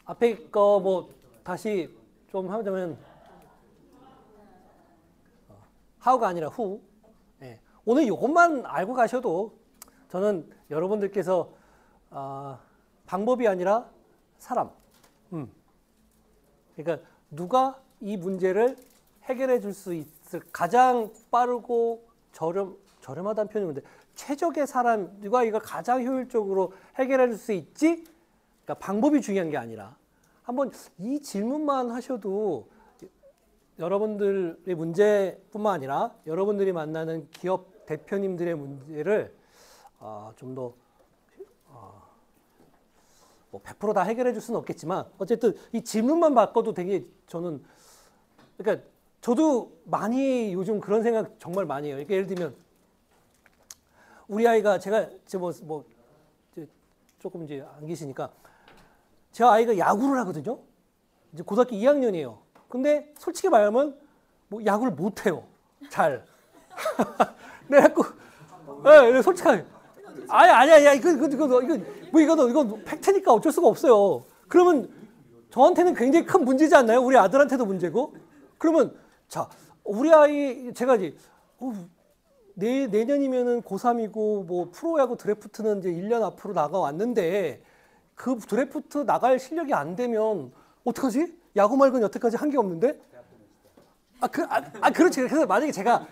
앞에 거 뭐 다시 좀 하자면 how가 아니라 who. 예. 오늘 이것만 알고 가셔도 저는 여러분들께서 방법이 아니라 사람. 그러니까 누가 이 문제를 해결해 줄 수 있을 가장 빠르고 저렴하다는 표현이 있는데 최적의 사람 누가 이걸 가장 효율적으로 해결해 줄 수 있지? 그러니까 방법이 중요한 게 아니라 한번 이 질문만 하셔도 여러분들의 문제뿐만 아니라 여러분들이 만나는 기업 대표님들의 문제를 좀 더 뭐 100% 다 해결해 줄 수는 없겠지만 어쨌든 이 질문만 바꿔도 되게 저는 그러니까 저도 많이 요즘 그런 생각 정말 많이 해요. 그러니까 예를 들면 우리 아이가 제가 조금 이제 안 계시니까 제 아이가 야구를 하거든요. 이제 고등학교 2학년이에요. 근데 솔직히 말하면 뭐 야구를 못 해요. 잘. 내가 네, 솔직하게 아니야 이건 팩트니까 어쩔 수가 없어요. 그러면 저한테는 굉장히 큰 문제지 않나요? 우리 아들한테도 문제고. 그러면 자 우리 아이 제가 이제 내년이면은 고3이고 뭐 프로야구 드래프트는 이제 1년 앞으로 나가왔는데 그 드래프트 나갈 실력이 안 되면 어떡하지? 야구 말고는 여태까지 한 게 없는데? 그렇지. 그래서 만약에 제가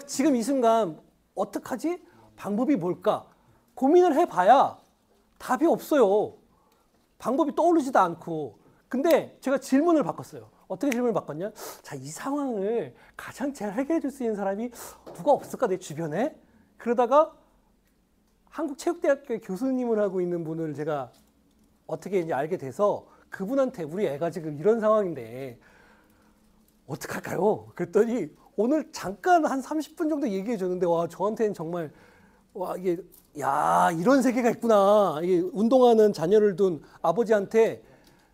지금 이 순간 어떡하지? 방법이 뭘까? 고민을 해봐야 답이 없어요. 방법이 떠오르지도 않고. 근데 제가 질문을 바꿨어요. 어떻게 질문을 바꿨냐? 자, 이 상황을 가장 잘 해결해 줄 수 있는 사람이 누가 없을까? 내 주변에? 그러다가 한국체육대학교 교수님을 하고 있는 분을 제가 어떻게 이제 알게 돼서 그분한테 우리 애가 지금 이런 상황인데 어떡할까요? 그랬더니 오늘 잠깐 한 30분 정도 얘기해 줬는데 와 저한테는 정말 와 이게 야 이런 세계가 있구나. 이게 운동하는 자녀를 둔 아버지한테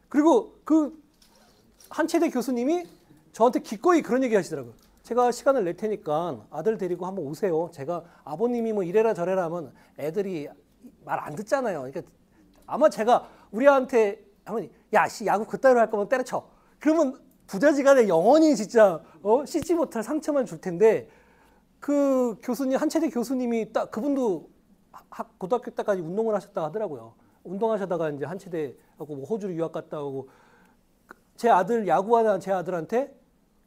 그리고 그 한체대 교수님이 저한테 기꺼이 그런 얘기 하시더라고요. 제가 시간을 낼 테니까 아들 데리고 한번 오세요. 제가 아버님이 뭐 이래라 저래라 하면 애들이 말 안 듣잖아요. 그러니까 아마 제가 우리 애한테 하면 야, 야구 그따위로 할 거면 때려쳐. 그러면 부자지간에 영원히 진짜 씻지 못할 상처만 줄 텐데 그 교수님 한체대 교수님이 딱 그분도 고등학교 때까지 운동을 하셨다 하더라고요. 운동하시다가 이제 한체대하고 뭐 호주로 유학 갔다 오고 제 아들 야구하는 제 아들한테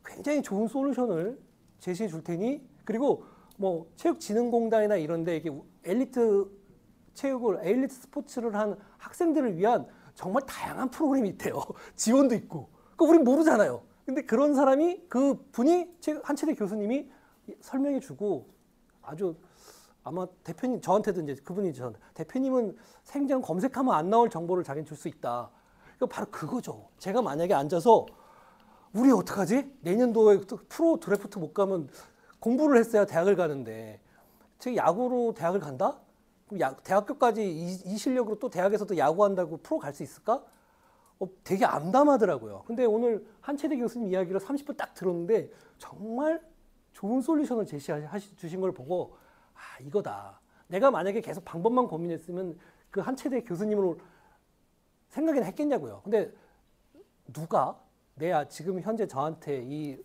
굉장히 좋은 솔루션을 제시해 줄 테니 그리고 뭐 체육진흥공단이나 이런데 이게 엘리트 스포츠를 한 학생들을 위한 정말 다양한 프로그램이 있대요. 지원도 있고. 그거 우린 모르잖아요. 근데 그런 사람이 그 분이 한체대 교수님이 설명해 주고 아주 아마 대표님 저한테도 이제 그분이 저한테 대표님은 생전 검색하면 안 나올 정보를 자기는 줄 수 있다. 바로 그거죠. 제가 만약에 앉아서 우리 어떡하지? 내년도에 프로 드래프트 못 가면 공부를 했어야 대학을 가는데 제가 야구로 대학을 간다? 그럼 대학교까지 이 실력으로 또 대학에서도 야구한다고 프로 갈 수 있을까? 되게 암담하더라고요. 근데 오늘 한체대 교수님 이야기를 30분 딱 들었는데 정말 좋은 솔루션을 주신 걸 보고 이거다. 내가 만약에 계속 방법만 고민했으면 그 한체대 교수님으로 생각이나 했겠냐고요. 근데 누가 지금 현재 저한테 이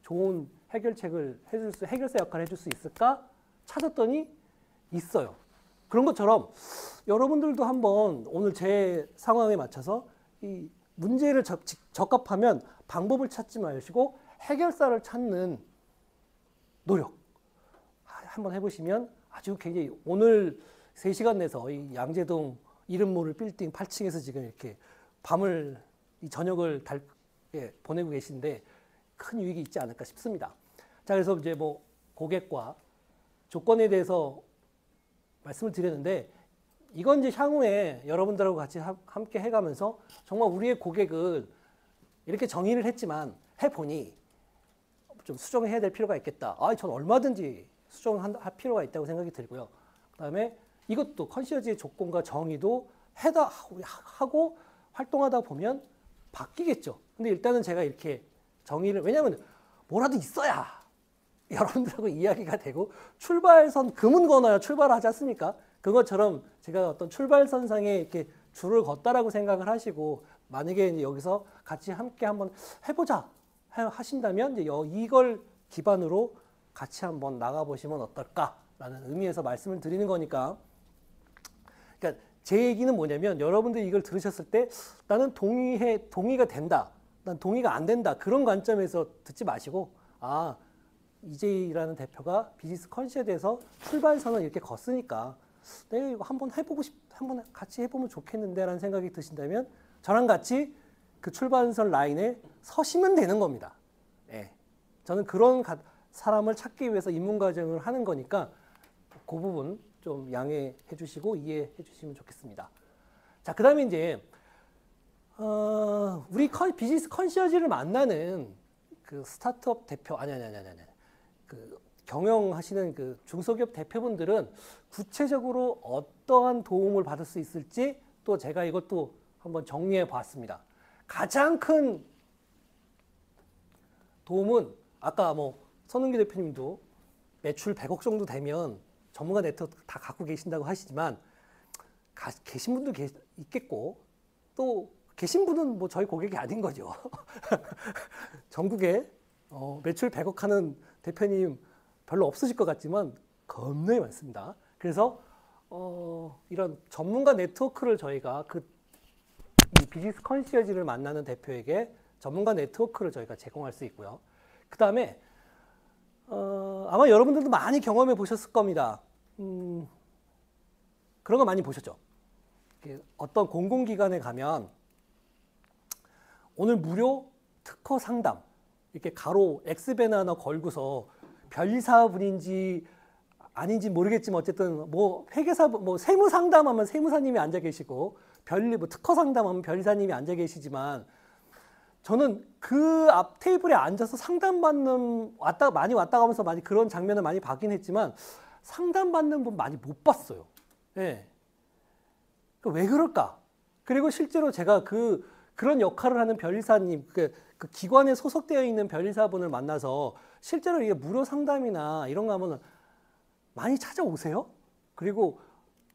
좋은 해결책을 해결사 역할을 해줄 수 있을까? 찾았더니 있어요. 그런 것처럼 여러분들도 한번 오늘 제 상황에 맞춰서 이 문제를 적합하면 방법을 찾지 마시고 해결사를 찾는 노력 한번 해보시면 아주 굉장히 오늘 3시간 내서 이 양재동 이름 모를 빌딩 8층에서 지금 이렇게 밤을 이 저녁을 보내고 계신데 큰 유익이 있지 않을까 싶습니다. 자, 그래서 이제 뭐 고객과 조건에 대해서 말씀을 드렸는데 이건 이제 향후에 여러분들하고 같이 함께 해가면서 정말 우리의 고객을 이렇게 정의를 했지만 해보니 좀 수정해야 될 필요가 있겠다. 전 얼마든지 수정할 필요가 있다고 생각이 들고요. 그 다음에 이것도 컨시어지의 조건과 정의도 하고 활동하다 보면 바뀌겠죠. 근데 일단은 제가 이렇게 정의를 왜냐하면 뭐라도 있어야 여러분들하고 이야기가 되고 출발선 금은 건너야 출발하지 않습니까? 그것처럼 제가 어떤 출발선상에 이렇게 줄을 걷다라고 생각을 하시고 만약에 이제 여기서 같이 함께 한번 해보자 하신다면 이제 이걸 기반으로 같이 한번 나가보시면 어떨까라는 의미에서 말씀을 드리는 거니까. 그러니까 제 얘기는 뭐냐면 여러분들이 이걸 들으셨을 때 나는 동의가 된다, 난 동의가 안 된다 그런 관점에서 듣지 마시고 이재희라는 대표가 비즈니스 컨시어지에서 출발선을 이렇게 걷으니까 내가 이거 한번 한번 같이 해보면 좋겠는데라는 생각이 드신다면 저랑 같이 그 출발선 라인에 서시면 되는 겁니다. 예. 저는 그런 사람을 찾기 위해서 입문 과정을 하는 거니까 그 부분 좀 양해해 주시고 이해해 주시면 좋겠습니다. 자, 그 다음에 이제 우리 비즈니스 컨시어지를 만나는 그 스타트업 대표 아니 그 경영하시는 그 중소기업 대표분들은 구체적으로 어떠한 도움을 받을 수 있을지 또 제가 이것도 한번 정리해 봤습니다. 가장 큰 도움은 아까 뭐 선웅기 대표님도 매출 100억 정도 되면 전문가 네트워크 다 갖고 계신다고 하시지만 계신 분도 있겠고 또 계신 분은 뭐 저희 고객이 아닌 거죠. 전국에 매출 100억 하는 대표님 별로 없으실 것 같지만 겁나게 많습니다. 그래서 이런 전문가 네트워크를 저희가 이 비즈니스 컨시어지를 만나는 대표에게 전문가 네트워크를 저희가 제공할 수 있고요. 그 다음에 아마 여러분들도 많이 경험해 보셨을 겁니다. 그런 거 많이 보셨죠? 어떤 공공기관에 가면 오늘 무료 특허 상담 이렇게 가로 X배너 하나 걸고서 변리사분인지 아닌지 모르겠지만 어쨌든 뭐 회계사 뭐 세무 상담하면 세무사님이 앉아 계시고 뭐 특허 상담하면 변리사님이 앉아 계시지만 저는 그 앞 테이블에 앉아서 상담받는 많이 왔다 가면서 많이 그런 장면을 많이 봤긴 했지만 상담받는 분 많이 못 봤어요. 예. 왜 그럴까? 그리고 실제로 제가 그런 역할을 하는 변리사님, 그 기관에 소속되어 있는 변리사분을 만나서 실제로 이게 무료 상담이나 이런 거 하면 많이 찾아오세요? 그리고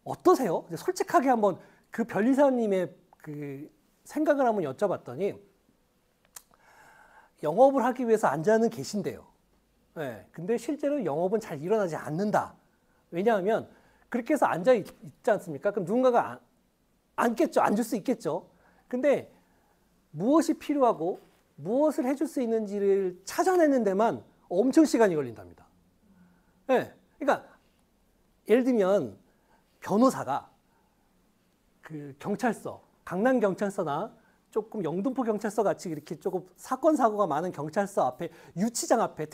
어떠세요? 솔직하게 한번 그 변리사님의 그 생각을 한번 여쭤봤더니 영업을 하기 위해서 앉아는 계신대요. 네, 근데 실제로 영업은 잘 일어나지 않는다. 왜냐하면 그렇게 해서 앉아 있지 않습니까? 그럼 누군가가 앉겠죠. 앉을 수 있겠죠. 근데 무엇이 필요하고 무엇을 해줄 수 있는지를 찾아내는 데만 엄청 시간이 걸린답니다. 네, 그러니까 예를 들면 변호사가 그 경찰서, 강남경찰서나 조금 영등포 경찰서 같이 이렇게 조금 사건 사고가 많은 경찰서 앞에 유치장 앞에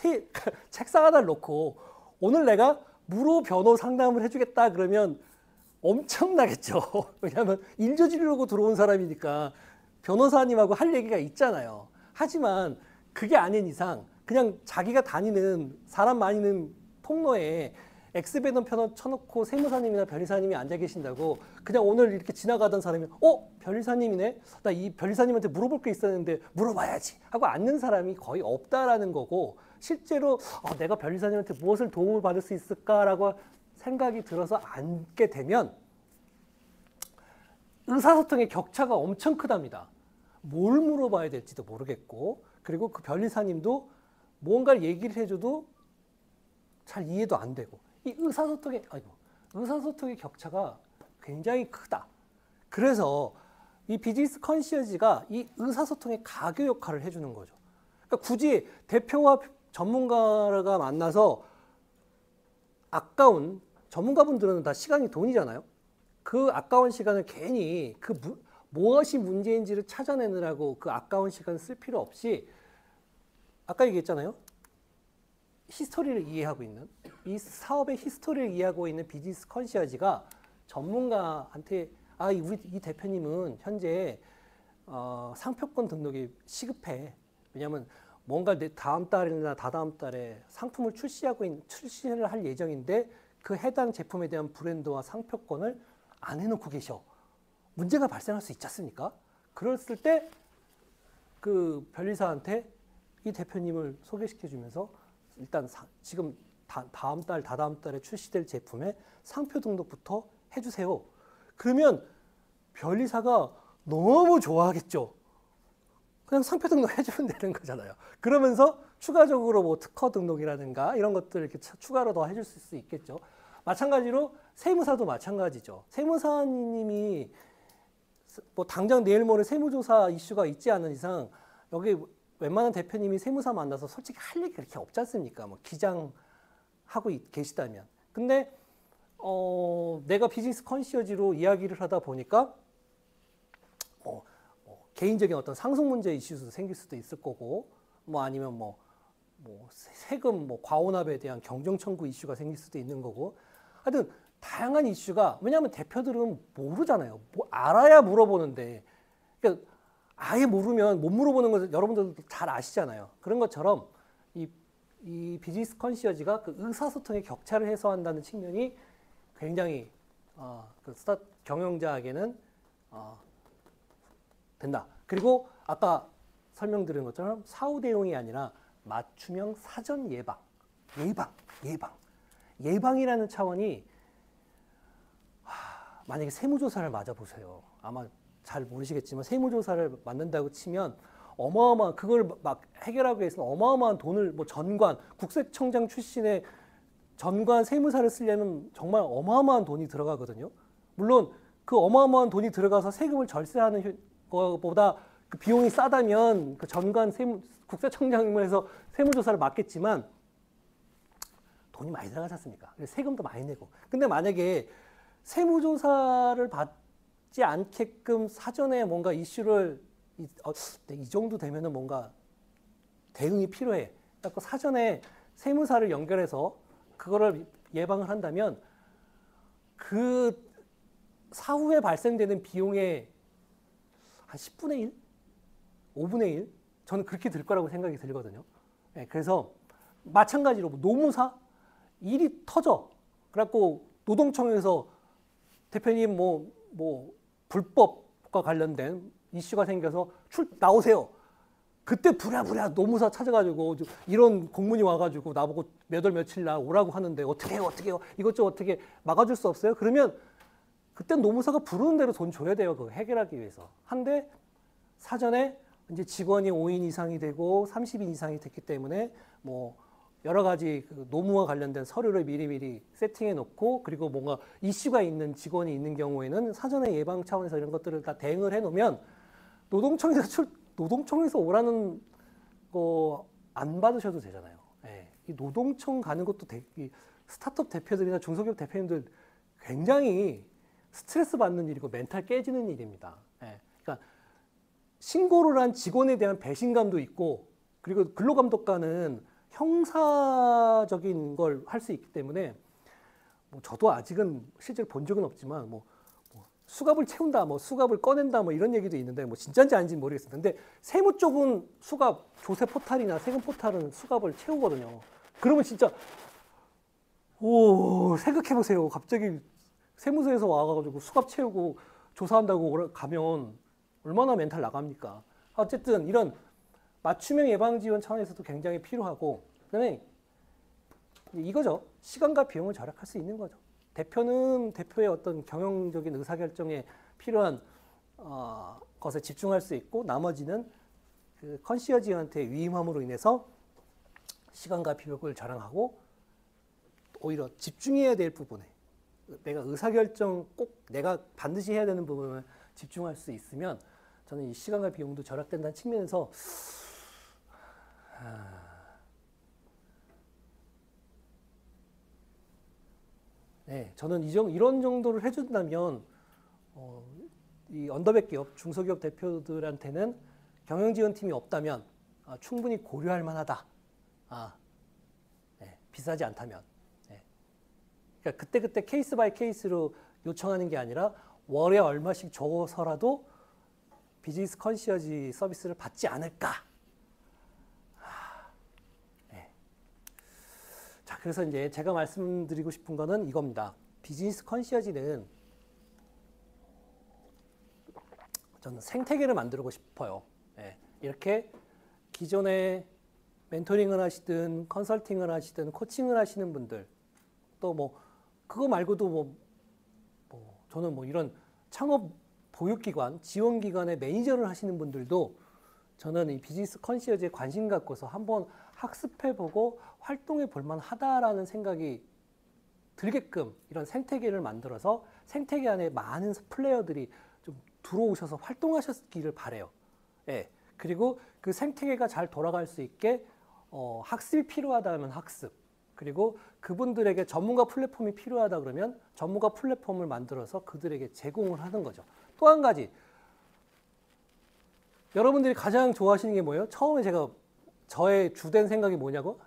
책상 하나를 놓고 오늘 내가 무료 변호 상담을 해주겠다 그러면 엄청나겠죠. 왜냐하면 일저지르려고 들어온 사람이니까 변호사님하고 할 얘기가 있잖아요. 하지만 그게 아닌 이상 그냥 자기가 다니는 사람 많이 있는 통로에 엑스배너 편을 쳐놓고 세무사님이나 변리사님이 앉아 계신다고 그냥 오늘 이렇게 지나가던 사람이 변리사님이네? 나 이 변리사님한테 물어볼 게 있었는데 물어봐야지 하고 앉는 사람이 거의 없다라는 거고 실제로 내가 변리사님한테 무엇을 도움을 받을 수 있을까라고 생각이 들어서 앉게 되면 의사소통의 격차가 엄청 크답니다. 뭘 물어봐야 될지도 모르겠고 그리고 그 변리사님도 뭔가를 얘기를 해줘도 잘 이해도 안 되고 이 의사소통의 격차가 굉장히 크다. 그래서 이 비즈니스 컨시어지가 이 의사소통의 가교 역할을 해주는 거죠. 그러니까 굳이 대표와 전문가가 만나서 아까운 전문가분들은 다 시간이 돈이잖아요. 그 아까운 시간을 괜히 무엇이 문제인지를 찾아내느라고 그 아까운 시간을 쓸 필요 없이 아까 얘기했잖아요. 히스토리를 이해하고 있는 이 사업의 히스토리를 이해하고 있는 비즈니스 컨시어지가 전문가한테 이 대표님은 현재 상표권 등록이 시급해. 왜냐하면 뭔가 다음 달이나 다다음 달에 상품을 출시를 할 예정인데 그 해당 제품에 대한 브랜드와 상표권을 안 해놓고 계셔. 문제가 발생할 수 있지 않습니까? 그랬을 때 그 변리사한테 이 대표님을 소개시켜주면서 일단 지금 다음 달, 다다음 달에 출시될 제품의 상표 등록부터 해주세요. 그러면 변리사가 너무 좋아하겠죠. 그냥 상표 등록해주면 되는 거잖아요. 그러면서 추가적으로 뭐 특허 등록이라든가 이런 것들을 이렇게 추가로 더 해줄 수 있겠죠. 마찬가지로 세무사도 마찬가지죠. 세무사님이 뭐 당장 내일 모레 세무조사 이슈가 있지 않은 이상 여기 웬만한 대표님이 세무사 만나서 솔직히 할 얘기 그렇게 없지 않습니까? 뭐 기장하고 계시다면. 근데 내가 비즈니스 컨시어지로 이야기를 하다 보니까 개인적인 어떤 상속 문제 이슈도 생길 수도 있을 거고, 뭐 아니면 뭐 세금 뭐 과오납에 대한 경정 청구 이슈가 생길 수도 있는 거고, 하여튼 다양한 이슈가, 왜냐하면 대표들은 모르잖아요. 뭐 알아야 물어보는데, 그러니까 아예 모르면 못 물어보는 것을 여러분들도 잘 아시잖아요. 그런 것처럼 이 비즈니스 컨시어지가 그 의사소통의 격차를 해소한다는 측면이 굉장히 그 스타트 경영자에게는 된다. 그리고 아까 설명드린 것처럼 사후 대응이 아니라 맞춤형 사전 예방이라는 차원이, 만약에 세무조사를 맞아보세요. 아마 잘 모르시겠지만 세무조사를 맞는다고 치면 어마어마한, 그걸 막 해결하기 위해서는 어마어마한 돈을, 뭐 전관, 국세청장 출신의 전관 세무사를 쓰려면 정말 어마어마한 돈이 들어가거든요. 물론 그 어마어마한 돈이 들어가서 세금을 절세하는 것보다 그 비용이 싸다면 그 전관 국세청장에서 세무조사를 맡겠지만 돈이 많이 들어가지 않습니까? 세금도 많이 내고. 근데 만약에 세무조사를 받지 않게끔 사전에 뭔가 이슈를 이 정도 되면은 뭔가 대응이 필요해. 그래서 사전에 세무사를 연결해서 그거를 예방을 한다면 그 사후에 발생되는 비용의 한 10분의 1? 5분의 1? 저는 그렇게 들 거라고 생각이 들거든요. 네, 그래서 마찬가지로 노무사 일이 터져. 그래갖고 노동청에서 대표님 뭐 불법과 관련된 이슈가 생겨서 나오세요. 그때 부랴부랴 노무사 찾아가지고 이런 공문이 와가지고 나보고 몇 월 며칠 날 오라고 하는데 어떻게 해요? 이것저것 어떻게 막아줄 수 없어요? 그러면 그땐 노무사가 부르는 대로 돈 줘야 돼요. 그거 해결하기 위해서. 한데 사전에 이제 직원이 5인 이상이 되고 30인 이상이 됐기 때문에 뭐 여러 가지 그 노무와 관련된 서류를 미리미리 세팅해 놓고, 그리고 뭔가 이슈가 있는 직원이 있는 경우에는 사전에 예방 차원에서 이런 것들을 다 대응을 해 놓으면 노동청에서 오라는 거 안 받으셔도 되잖아요. 예. 이 노동청 가는 것도 이 스타트업 대표들이나 중소기업 대표님들 굉장히 스트레스 받는 일이고 멘탈 깨지는 일입니다. 예. 그러니까 신고를 한 직원에 대한 배신감도 있고, 그리고 근로감독관은 형사적인 걸 할 수 있기 때문에, 뭐 저도 아직은 실제로 본 적은 없지만 뭐 수갑을 채운다, 뭐 수갑을 꺼낸다, 뭐 이런 얘기도 있는데 뭐 진짜인지 아닌지는 모르겠습니다. 근데 세무 쪽은 수갑, 조세 포탈이나 세금 포탈은 수갑을 채우거든요. 그러면 진짜 생각해 보세요. 갑자기 세무서에서 와가지고 수갑 채우고 조사한다고 가면 얼마나 멘탈 나갑니까? 어쨌든 이런 맞춤형 예방 지원 차원에서도 굉장히 필요하고, 그다음에 이거죠. 시간과 비용을 절약할 수 있는 거죠. 대표는 대표의 어떤 경영적인 의사결정에 필요한 것에 집중할 수 있고, 나머지는 그 컨시어지한테 위임함으로 인해서 시간과 비용을 절약하고, 오히려 집중해야 될 부분에, 내가 의사결정 꼭 내가 반드시 해야 되는 부분을 집중할 수 있으면 저는 이 시간과 비용도 절약된다는 측면에서 네, 저는 이런 정도를 해준다면 이 언더백 기업, 중소기업 대표들한테는 경영지원팀이 없다면 충분히 고려할 만하다. 네, 비싸지 않다면. 네. 그러니까 그때 케이스 바이 케이스로 요청하는 게 아니라 월에 얼마씩 줘서라도 비즈니스 컨시어지 서비스를 받지 않을까. 네. 자, 그래서 이제 제가 말씀드리고 싶은 거는 이겁니다. 비즈니스 컨시어지는 저는 생태계를 만들고 싶어요. 네. 이렇게 기존에 멘토링을 하시든 컨설팅을 하시든 코칭을 하시는 분들, 또 뭐 그거 말고도 뭐 저는 뭐 이런 창업 보육기관, 지원기관의 매니저를 하시는 분들도 저는 이 비즈니스 컨시어지에 관심 갖고서 한번 학습해보고 활동해 볼 만하다라는 생각이 들게끔 이런 생태계를 만들어서 생태계 안에 많은 플레이어들이 좀 들어오셔서 활동하셨기를 바래요. 예. 그리고 그 생태계가 잘 돌아갈 수 있게 학습이 필요하다면 학습, 그리고 그분들에게 전문가 플랫폼이 필요하다 그러면 전문가 플랫폼을 만들어서 그들에게 제공을 하는 거죠. 또 한 가지, 여러분들이 가장 좋아하시는 게 뭐예요? 처음에 제가 저의 주된 생각이 뭐냐고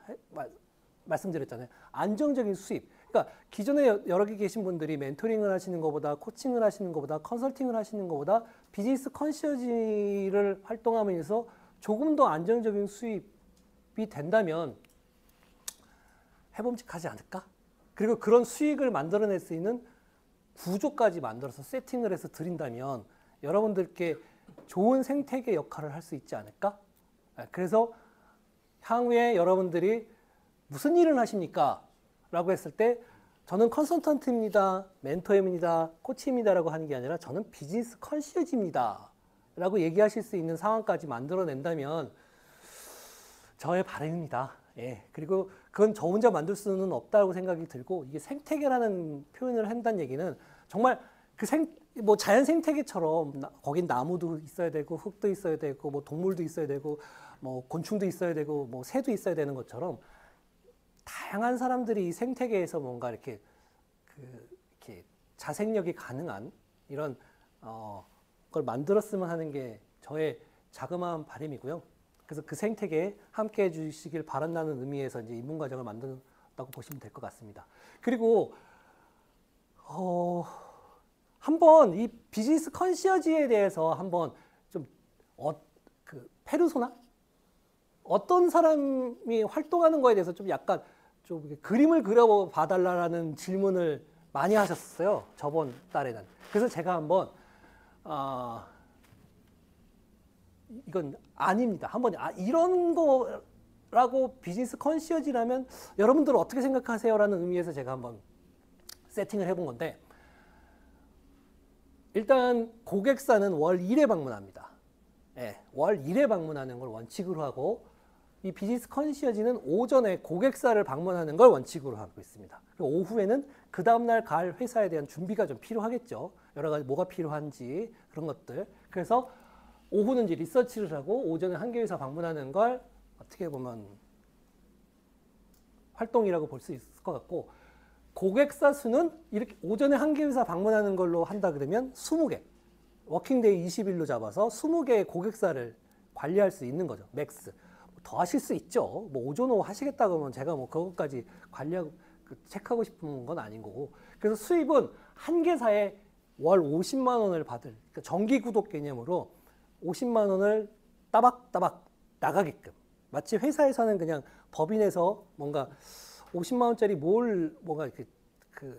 말씀드렸잖아요. 안정적인 수입. 그러니까 기존에 여러 계신 분들이 멘토링을 하시는 것보다, 코칭을 하시는 것보다, 컨설팅을 하시는 것보다 비즈니스 컨시어지를 활동하면서 조금 더 안정적인 수입이 된다면 해봄직하지 않을까? 그리고 그런 수익을 만들어낼 수 있는 구조까지 만들어서 세팅을 해서 드린다면 여러분들께 좋은 생태계 역할을 할 수 있지 않을까? 그래서 향후에 여러분들이 무슨 일을 하십니까? 라고 했을 때 저는 컨설턴트입니다, 멘토입니다, 코치입니다 라고 하는 게 아니라 저는 비즈니스 컨시어지입니다 라고 얘기하실 수 있는 상황까지 만들어낸다면 저의 바람입니다. 예. 그리고 그건 저 혼자 만들 수는 없다고 생각이 들고, 이게 생태계라는 표현을 한다는 얘기는 정말 뭐 자연 생태계처럼 거긴 나무도 있어야 되고 흙도 있어야 되고 뭐 동물도 있어야 되고 뭐 곤충도 있어야 되고 뭐 새도 있어야 되는 것처럼 다양한 사람들이 이 생태계에서 뭔가 이렇게 자생력이 가능한 이런 걸 만들었으면 하는 게 저의 자그마한 바람이고요. 그래서 그 생태계에 함께 해주시길 바란다는 의미에서 이제 입문과정을 만든다고 보시면 될 것 같습니다. 그리고 한번 이 비즈니스 컨시어지에 대해서 한번 좀 페르소나? 어떤 사람이 활동하는 거에 대해서 좀 약간 좀 그림을 그려봐달라는 질문을 많이 하셨어요. 저번 달에는. 그래서 제가 한번 이건 아닙니다. 한번 이런 거라고 비즈니스 컨시어지라면 여러분들은 어떻게 생각하세요? 라는 의미에서 제가 한번 세팅을 해본 건데, 일단 고객사는 월 1회 방문합니다. 예, 월 1회 방문하는 걸 원칙으로 하고, 이 비즈니스 컨시어지는 오전에 고객사를 방문하는 걸 원칙으로 하고 있습니다. 그리고 오후에는 그 다음날 갈 회사에 대한 준비가 좀 필요하겠죠. 여러 가지 뭐가 필요한지 그런 것들. 그래서 오후는 이제 리서치를 하고 오전에 한 개 회사 방문하는 걸 어떻게 보면 활동이라고 볼 수 있을 것 같고, 고객사 수는 이렇게 오전에 한 개 회사 방문하는 걸로 한다 그러면 20개, 워킹데이 20일로 잡아서 20개의 고객사를 관리할 수 있는 거죠. 맥스. 더 하실 수 있죠. 뭐 오전 오후 하시겠다 그러면 제가 뭐 그것까지 관리하고 체크하고 싶은 건 아닌 거고. 그래서 수입은 한 개사에 월 50만 원을 받을, 그러니까 정기 구독 개념으로 50만 원을 따박따박 나가게끔. 마치 회사에서는 그냥 법인에서 뭔가 50만 원짜리 뭔가 이렇게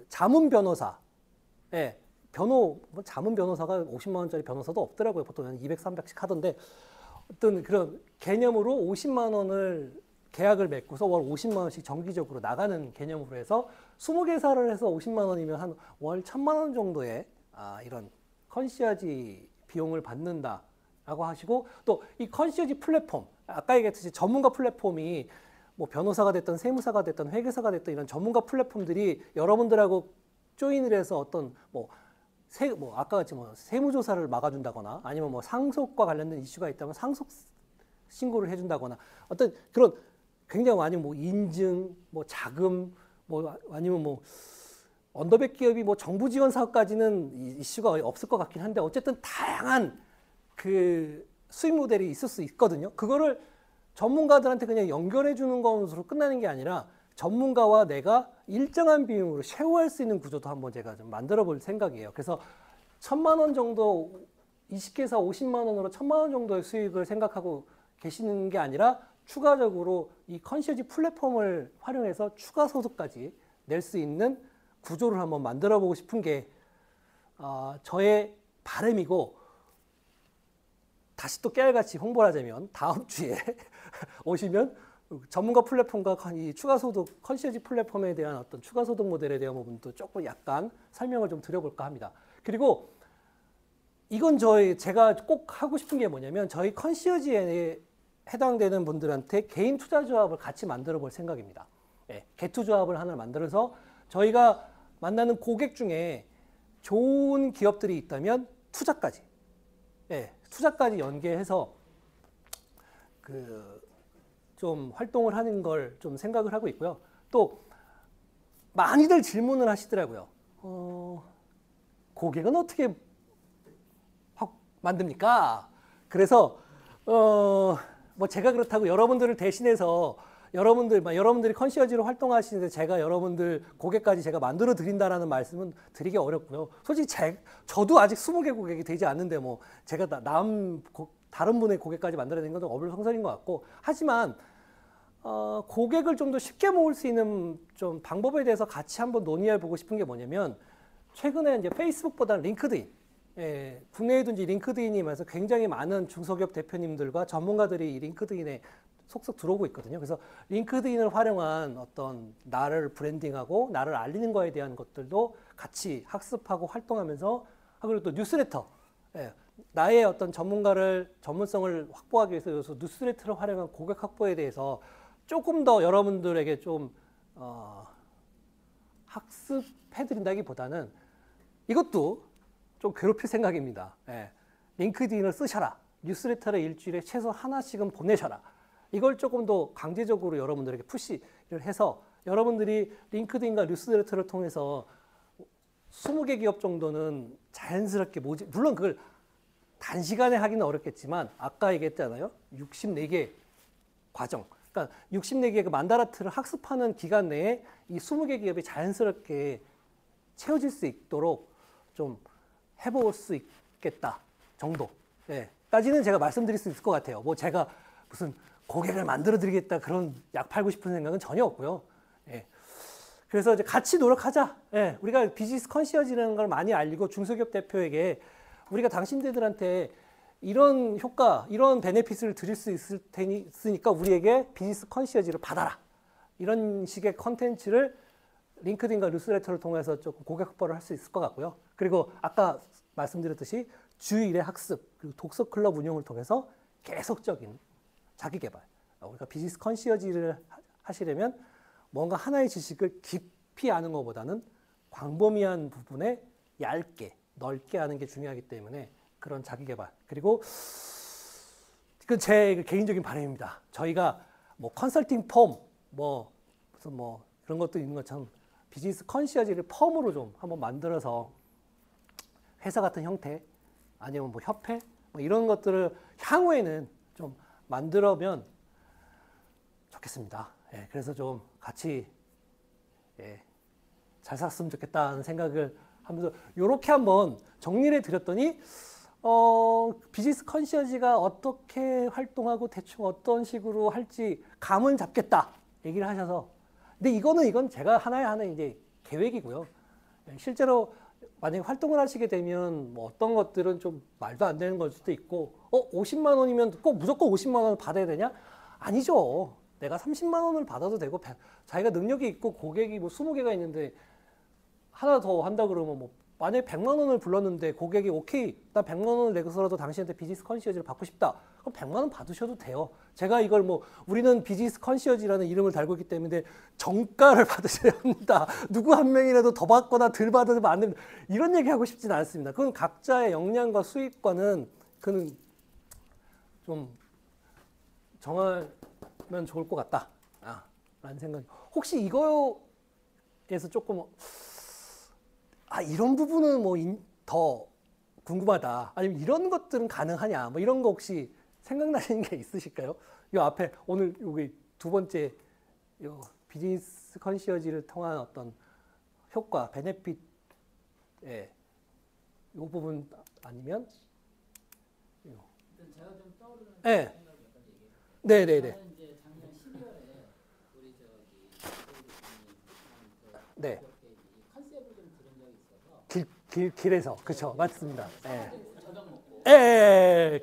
자문 변호사, 예, 자문 변호사가 50만 원짜리 변호사도 없더라고요. 보통 한 200, 300씩 하던데, 어떤 그런 개념으로 50만 원을 계약을 맺고서 월 50만 원씩 정기적으로 나가는 개념으로 해서 20개사를 해서 50만 원이면 한 월 1000만 원 정도의 이런 컨시어지 비용을 받는다라고 하시고, 또 이 컨시어지 플랫폼, 아까 얘기했듯이 전문가 플랫폼이 뭐 변호사가 됐든 세무사가 됐든 회계사가 됐든 이런 전문가 플랫폼들이 여러분들하고 조인을 해서 어떤 아까 같이 뭐 세무조사를 막아준다거나 아니면 뭐 상속과 관련된 이슈가 있다면 상속 신고를 해준다거나 어떤 그런 굉장히 많이 뭐 인증, 뭐 자금, 뭐 아니면 뭐 언더백 기업이 뭐 정부 지원 사업까지는 이슈가 없을 것 같긴 한데, 어쨌든 다양한 그 수익 모델이 있을 수 있거든요. 그거를 전문가들한테 그냥 연결해 주는 것으로 끝나는 게 아니라 전문가와 내가 일정한 비용으로 쉐어할 수 있는 구조도 한번 제가 좀 만들어 볼 생각이에요. 그래서 1000만 원 정도, 20개사 50만 원으로 1000만 원 정도의 수익을 생각하고 계시는 게 아니라 추가적으로 이 컨시어지 플랫폼을 활용해서 추가 소득까지 낼 수 있는 구조를 한번 만들어 보고 싶은 게 저의 바람이고, 다시 또 깨알같이 홍보를 하자면 다음 주에 오시면 전문가 플랫폼과 이 추가소득, 컨시어지 플랫폼에 대한 어떤 추가소득 모델에 대한 부분도 조금 약간 설명을 좀 드려볼까 합니다. 그리고 이건 제가 꼭 하고 싶은 게 뭐냐면 저희 컨시어지에 해당되는 분들한테 개인 투자 조합을 같이 만들어 볼 생각입니다. 예, 개투 조합을 하나 만들어서 저희가 만나는 고객 중에 좋은 기업들이 있다면 투자까지, 예, 투자까지 연계해서 좀 활동을 하는 걸 좀 생각을 하고 있고요. 또 많이들 질문을 하시더라고요. 고객은 어떻게 만듭니까? 그래서 뭐 제가 그렇다고 여러분들을 대신해서 여러분들이 컨시어지로 활동하시는데 제가 여러분들 고객까지 제가 만들어 드린다라는 말씀은 드리기 어렵고요. 솔직히 저도 아직 20개 고객이 되지 않는데 뭐 제가 다른 분의 고객까지 만들어내는 건 어불성설인 것 같고, 하지만 고객을 좀 더 쉽게 모을 수 있는 좀 방법에 대해서 같이 한번 논의해 보고 싶은 게 뭐냐면, 최근에 이제 페이스북보다는 링크드인, 예, 국내에도 이제 링크드인이 면서 굉장히 많은 중소기업 대표님들과 전문가들이 링크드인에 속속 들어오고 있거든요. 그래서 링크드인을 활용한 어떤 나를 브랜딩하고 나를 알리는 거에 대한 것들도 같이 학습하고 활동하면서, 그리고 또 뉴스레터, 예, 나의 어떤 전문성을 확보하기 위해서 뉴스레터를 활용한 고객 확보에 대해서 조금 더 여러분들에게 좀 학습해드린다기보다는 이것도 좀 괴롭힐 생각입니다. 예, 링크드인을 쓰셔라. 뉴스레터를 일주일에 최소 하나씩은 보내셔라. 이걸 조금 더 강제적으로 여러분들에게 푸시를 해서 여러분들이 링크드인과 뉴스레터를 통해서 20개 기업 정도는 자연스럽게 물론 그걸 단시간에 하기는 어렵겠지만 아까 얘기했잖아요. 64개 과정. 그러니까 64개의 그 만다라트를 학습하는 기간 내에 이 20개 기업이 자연스럽게 채워질 수 있도록 좀 해볼 수 있겠다 정도. 예, 까지는 제가 말씀드릴 수 있을 것 같아요. 뭐 제가 무슨 고객을 만들어 드리겠다 그런 약 팔고 싶은 생각은 전혀 없고요. 예. 그래서 이제 같이 노력하자. 예, 우리가 비즈니스 컨시어지라는 걸 많이 알리고 중소기업 대표에게 우리가 당신들한테 이런 효과, 이런 베네핏을 드릴 수 있으니까 우리에게 비즈니스 컨시어지를 받아라. 이런 식의 컨텐츠를 링크드인과 뉴스레터를 통해서 조금 고객 확보를 할 수 있을 것 같고요. 그리고 아까 말씀드렸듯이 주 1회 학습, 그리고 독서 클럽 운영을 통해서 계속적인 자기 개발. 우리가 비즈니스 컨시어지를 하시려면 뭔가 하나의 지식을 깊이 아는 것보다는 광범위한 부분에 얇게, 넓게 아는 게 중요하기 때문에 그런 자기 개발. 그리고 이건 제 개인적인 바람입니다. 저희가 뭐 컨설팅 펌, 무슨 그런 것도 있는 것처럼 비즈니스 컨시어지를 펌으로 좀 한번 만들어서 회사 같은 형태 아니면 뭐 협회 이런 것들을 향후에는 좀 만들어면 좋겠습니다. 예, 그래서 좀 같이 잘 살았으면 좋겠다는 생각을 하면서 이렇게 한번 정리를 해드렸더니 비즈니스 컨시어지가 어떻게 활동하고 대충 어떤 식으로 할지 감은 잡겠다 얘기를 하셔서, 근데 이건 제가 하나의 이제 계획이고요. 실제로 만약에 활동을 하시게 되면 뭐 어떤 것들은 좀 말도 안 되는 걸 수도 있고 50만 원이면 꼭 무조건 50만 원을 받아야 되냐? 아니죠. 내가 30만 원을 받아도 되고 자기가 능력이 있고 고객이 뭐 20개가 있는데 하나 더 한다 그러면 뭐 만약에 100만 원을 불렀는데 고객이 오케이, 나 100만 원을 내고서라도 당신한테 비즈니스 컨시어지를 받고 싶다. 그럼 100만 원 받으셔도 돼요. 제가 이걸 우리는 비즈니스 컨시어지라는 이름을 달고 있기 때문에 정가를 받으셔야 합니다. 누구 한 명이라도 더 받거나 덜 받으면 안 됩니다. 이런 얘기 하고 싶지는 않습니다. 그건 각자의 역량과 수익과는 그는 좀 정하면 좋을 것 같다. 라는 생각이. 혹시 이거에서 조금 이런 부분은 더 궁금하다. 아니면 이런 것들은 가능하냐. 이런 거 혹시 생각나시는 게 있으실까요? 이 앞에 오늘 여기 두 번째 비즈니스 컨시어지를 통한 어떤 효과, 베네핏, 이 부분 아니면 제가 좀 떠오르는 네. 생각을 몇 가지 얘기해요. 네네네. 저는 이제 작년 12월에 우리 네. 컨셉을 좀 들은 적이 있어서 길에서 그렇죠, 맞습니다. 저녁 먹고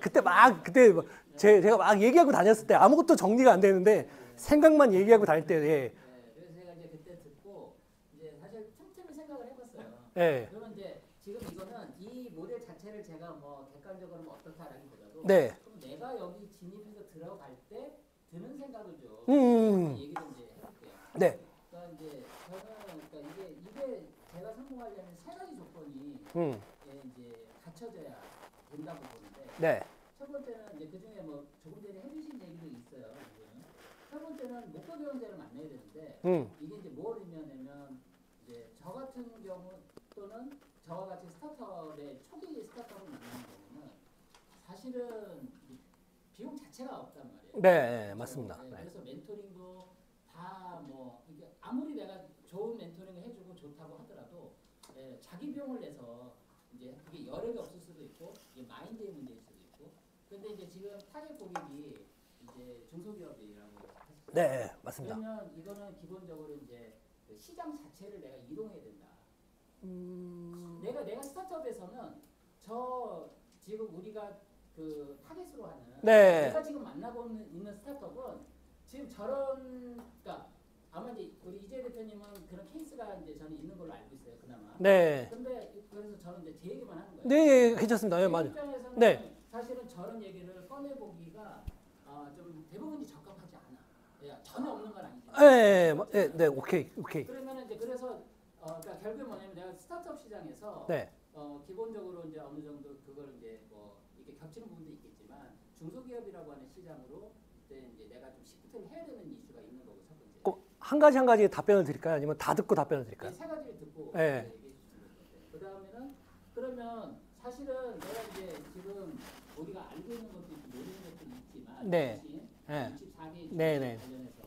그때 제가 막 얘기하고 다녔을 때 아무것도 정리가 안 되는데 생각만 얘기하고 다닐 때. 그래서 제가 이제 그때 듣고 이제 사실 틈틈이 생각을 해봤어요. 예. 그러면 이제 지금 이거는 이 모델 자체를 제가 뭐 객관적으로 뭐 어떻다라기보다도 네. 그럼 내가 여기 진입해서 들어갈 때 드는 생각을 좀 얘기 좀 이제 해볼게요. 네. 그러니까 이제 저는 그러니까 이게 제가 성공하려면 세 가지 조건이 이제 갖춰져야 된다고 보는데 네. 첫 번째는 이제 그 중에 뭐 조금 전에 해주신 얘기도 있어요. 이거는. 첫 번째는 목표 경제를 만나야 되는데 이게 이제 뭘 의미하냐면 이제 저 같은 경우 또는 저와 같이 스타트업의 초기 스타트업을 만나는 경우는 사실은 비용 자체가 없단 말이에요. 네, 맞습니다. 네, 네. 그래서 멘토링도 다 뭐 이게 아무리 내가 좋은 멘토링을 해주고 좋다고 하더라도 자기 비용을 내서 이제 그게 여력이 없을 수도 있고 이게 마인드의 문제일 수도 있고. 근데 이제 지금 타겟 고객이 이제 중소기업이라고 했어요. 네, 맞습니다. 그러면 이거는 기본적으로 이제 그 시장 자체를 내가 이동해야 된다. 내가 스타트업에서는 저 지금 우리가 그 타겟으로 하는 네. 내가 지금 만나고 있는 스타트업은 지금 저런 그러니까 아마 이제 우리 이재 대표님은 그런 케이스가 이제 저는 있는 걸로 알고 있어요 그나마. 네. 근데 그래서 저는 이제 제 얘기만 하는 거예요. 네, 괜찮습니다. 네, 제 맞아요. 입장에서는 네. 사실은 저런 얘기를 꺼내 보기가 좀 대부분이 적합하지 않아. 전혀 없는 건 아니지만. 네, 오케이. 그러면 이제 그래서 그러니까 결국에 뭐냐면 내가 스타트업 시장에서 네. 기본적으로 이제 어느 정도 그걸 이제 뭐 이렇게 겹치는 부분도 있겠지만 중소기업이라고 하는 시장으로 이제 내가 좀 시프트를 해야 되는 이슈가 있는 거고 첫 번째. 꼭 한 가지 답변을 드릴까요? 아니면 다 듣고 답변을 드릴까요? 세 가지를 듣고 네. 얘기해 주시면 될 것 같아요. 그 다음에는 그러면 사실은 내가 이제 지금 우리가 알고 있는 것도 있고 모르는 것도 있지만 네. 네. 네. 64개 네네. 관련해서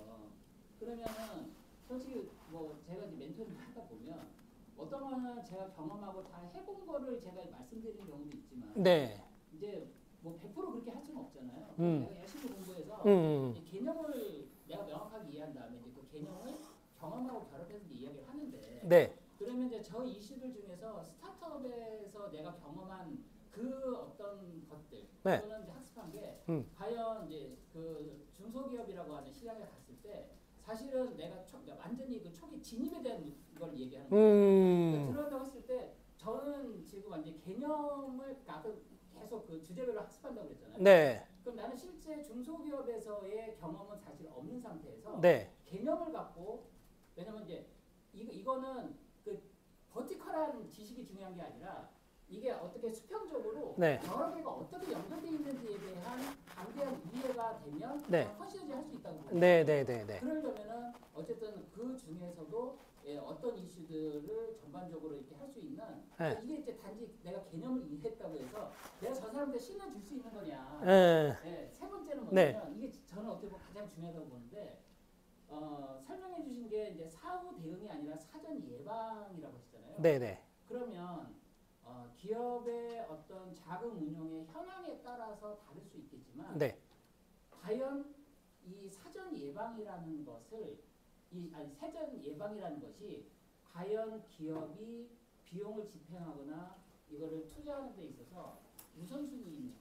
그러면은 솔직히 뭐 제가 이제 멘토링 하다 보면 어떤 거는 제가 경험하고 다 해본 거를 제가 말씀드리는 경우도 있지만 네. 이제 뭐 100% 그렇게 할 수는 없잖아요. 내가 열심히 공부해서 이 개념을 내가 명확하게 이해한 다음에 이제 그 개념을 경험하고 결합해서 이야기를 하는데 네. 그러면 이제 저 이슈들 중에서 스타트업에서 내가 경험한 그 어떤 것들 네. 그거는 이제 학습한 게 과연 이제 그 중소기업이라고 하는 시장에 갔을 때 사실은 내가 그러니까 완전히 그 초기 진입에 대한 걸 얘기하는 거예요. 그러니까 들어간다고 했을 때 저는 지금 완전 개념을 계속 그 주제별로 학습한다고 그랬잖아요. 네. 그럼 나는 실제 중소기업에서의 경험은 사실 없는 상태에서 네. 개념을 갖고 왜냐면 이제 이거는 그 버티컬한 지식이 중요한 게 아니라 이게 어떻게 수평적으로 네. 여러 개가 어떻게 연결되어 있는지에 대한 방대한 이해가 되면 네. 컨시어지 할 수 있다고 보거든요. 네. 그러려면은 어쨌든 그 중에서도 어떤 이슈들을 전반적으로 이렇게 할 수 있는 그러니까 이게 이제 단지 내가 개념을 이해했다고 해서 내가 저 사람한테 신뢰 줄 수 있는 거냐. 세 번째는 뭐냐면 이게 저는 어떻게 보면 가장 중요하다고 보는데 설명해 주신 게 이제 사후 대응이 아니라 사전 예방이라고 하시잖아요. 네네. 그러면 기업의 어떤 자금 운용의 현황에 따라서 다를 수 있겠지만 네. 과연 이 사전 예방이라는 것을 사전 예방이라는 것이 과연 기업이 비용을 집행하거나 이거를 투자하는 데 있어서 우선순위이냐.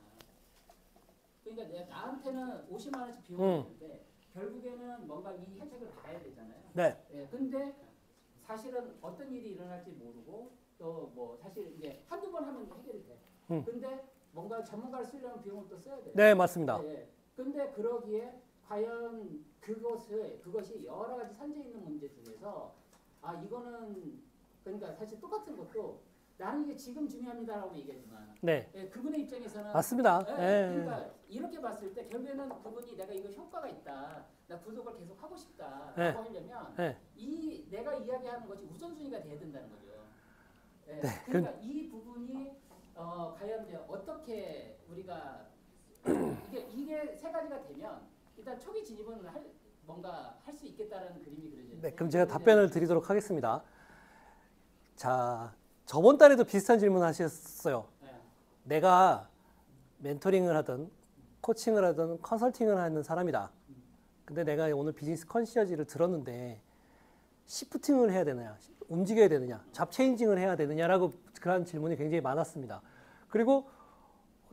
그러니까 나한테는 50만 원씩 비용이 드는데 결국에는 뭔가 이 혜택을 봐야 되잖아요. 네. 근데 사실은 어떤 일이 일어날지 모르고 또 뭐 사실 이제 한두 번 하면 해결이 돼. 근데 뭔가 전문가를 쓰려면 비용을 또 써야 돼. 네, 맞습니다. 근데 그러기에 과연 그것이 여러 가지 산재 있는 문제 중에서 이거는 그러니까 사실 똑같은 것도 나는 이게 지금 중요합니다라고 얘기하지만 네. 그분의 입장에서는 맞습니다. 그러니까 이렇게 봤을 때 결국에는 그분이 내가 이거 효과가 있다. 나 구독을 계속 하고 싶다라고 하려면 내가 이야기하는 것이 우선순위가 돼야 된다는 거죠. 그러니까 이 부분이 과연 이제 어떻게 우리가 이게 세 가지가 되면 일단 초기 진입은 뭔가 할 수 있겠다라는 그림이 그려져요. 네, 그럼 제가 답변을 드리도록 하겠습니다. 자, 저번 달에도 비슷한 질문 하셨어요. 내가 멘토링을 하든 코칭을 하든 컨설팅을 하는 사람이다. 근데 내가 오늘 비즈니스 컨시어지를 들었는데 시프팅을 해야 되느냐, 움직여야 되느냐, 잡체인징을 해야 되느냐라고 그런 질문이 굉장히 많았습니다. 그리고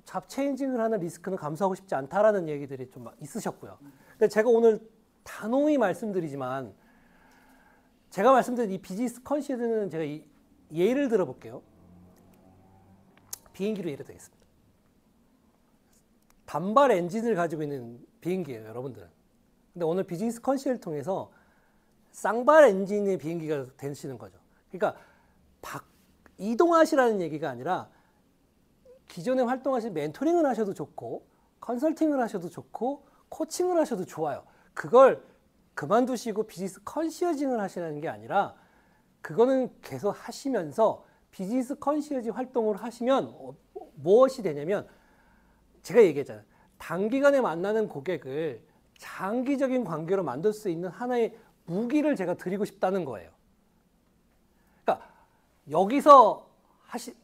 잡체인징을 하는 리스크는 감수하고 싶지 않다라는 얘기들이 좀 있으셨고요. 근데 제가 오늘 단호히 말씀드리지만 제가 말씀드린 이 비즈니스 컨시어지는 제가 예를 들어볼게요. 비행기로 예를 들겠습니다. 단발 엔진을 가지고 있는 비행기예요, 여러분들은. 근데 오늘 비즈니스 컨시어를 통해서 쌍발 엔진의 비행기가 되시는 거죠. 그러니까 이동하시라는 얘기가 아니라 기존에 활동하신 멘토링을 하셔도 좋고 컨설팅을 하셔도 좋고 코칭을 하셔도 좋아요. 그걸 그만두시고 비즈니스 컨시어징을 하시라는 게 아니라 그거는 계속 하시면서 비즈니스 컨시어지 활동을 하시면 무엇이 되냐면 제가 얘기했잖아요. 단기간에 만나는 고객을 장기적인 관계로 만들 수 있는 하나의 무기를 제가 드리고 싶다는 거예요. 그러니까 여기서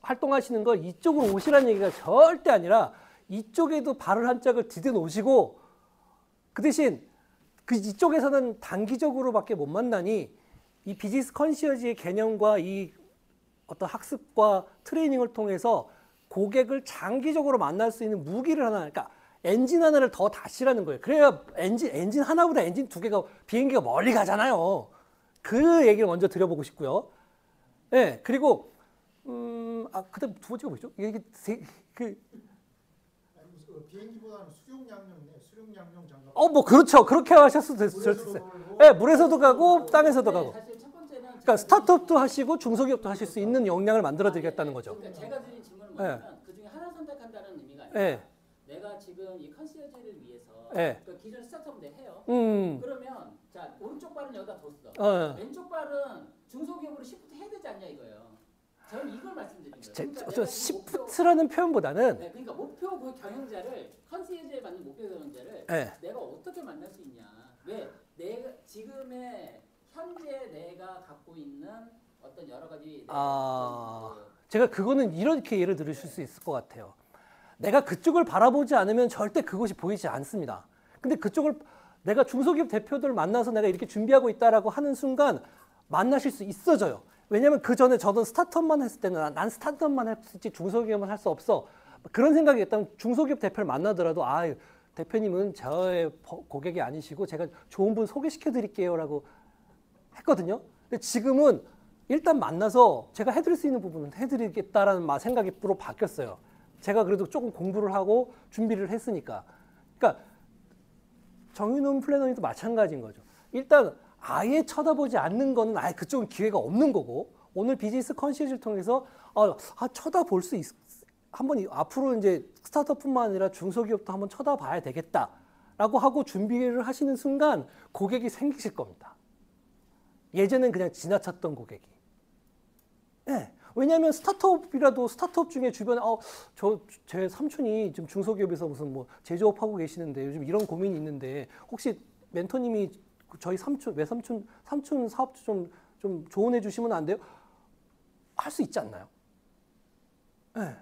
활동하시는 걸 이쪽으로 오시라는 얘기가 절대 아니라 이쪽에도 발을 한 짝을 디뎌 놓으시고 그 대신 이쪽에서는 단기적으로밖에 못 만나니 이 비즈니스 컨시어지의 개념과 이 어떤 학습과 트레이닝을 통해서 고객을 장기적으로 만날 수 있는 무기를 하나, 그러니까 엔진 하나를 더 다시라는 거예요. 그래야 엔진 하나보다 엔진 두 개가 비행기가 멀리 가잖아요. 그 얘기를 먼저 드려보고 싶고요. 네, 그리고 그다음 두 번째가 뭐죠? 비행기보다는 수륙 양용 장갑. 뭐 그렇죠. 그렇게 하셨어도 됐어요. 네, 물에서도 가고 땅에서도 가고. 사실 첫 번째는 그러니까 스타트업도 하시고 중소기업도 하실 수 있는 역량을 만들어 드리겠다는 거죠. 그러니까 제가 드린 질문은 뭐냐면 그 중에 하나 선택한다는 의미가 아니라 내가 지금 이 컨시어지를 위해서 그 기존 스타트업인데 해요. 그러면 자 오른쪽 발은 여기다 뒀어. 왼쪽 발은 중소기업으로 시프트 해야 되지 않냐 이거예요. 저는 이걸 말씀드린 거예요. 그러니까 시프트라는 표현보다는 그러니까 목표 그 경영자를 컨시어지에 맞는 목표 경영자를 내가 어떻게 만날 수 있냐. 왜 내가 지금의 현재 내가 갖고 있는 어떤 여러 가지 제가 그거는 이렇게 예를 들으실 수 있을 것 같아요. 내가 그쪽을 바라보지 않으면 절대 그것이 보이지 않습니다. 근데 그쪽을 내가 중소기업 대표들 만나서 내가 이렇게 준비하고 있다라고 하는 순간 만나실 수 있어져요. 왜냐면 그 전에 저도 스타트업만 했을 때는 난 스타트업만 했지 중소기업은 할 수 없어. 그런 생각이 있다면 중소기업 대표를 만나더라도 대표님은 저의 고객이 아니시고 제가 좋은 분 소개시켜 드릴게요라고 했거든요. 근데 지금은 일단 만나서 제가 해드릴 수 있는 부분은 해드리겠다라는 생각으로 바뀌었어요. 제가 그래도 조금 공부를 하고 준비를 했으니까. 그러니까 정윤훈 플래너님도 마찬가지인 거죠. 일단 아예 쳐다보지 않는 거는 아예 그쪽은 기회가 없는 거고 오늘 비즈니스 컨시어지를 통해서 쳐다볼 수 한번 앞으로 이제 스타트업뿐만 아니라 중소기업도 한번 쳐다봐야 되겠다라고 하고 준비를 하시는 순간 고객이 생기실 겁니다. 예전엔 그냥 지나쳤던 고객이. 네. 왜냐하면 스타트업이라도 스타트업 중에 주변에 제 삼촌이 지금 중소기업에서 무슨 뭐 제조업 하고 계시는데 요즘 이런 고민이 있는데 혹시 멘토님이 저희 외삼촌 사업 좀 조언해 주시면 안 돼요? 할 수 있지 않나요? 네.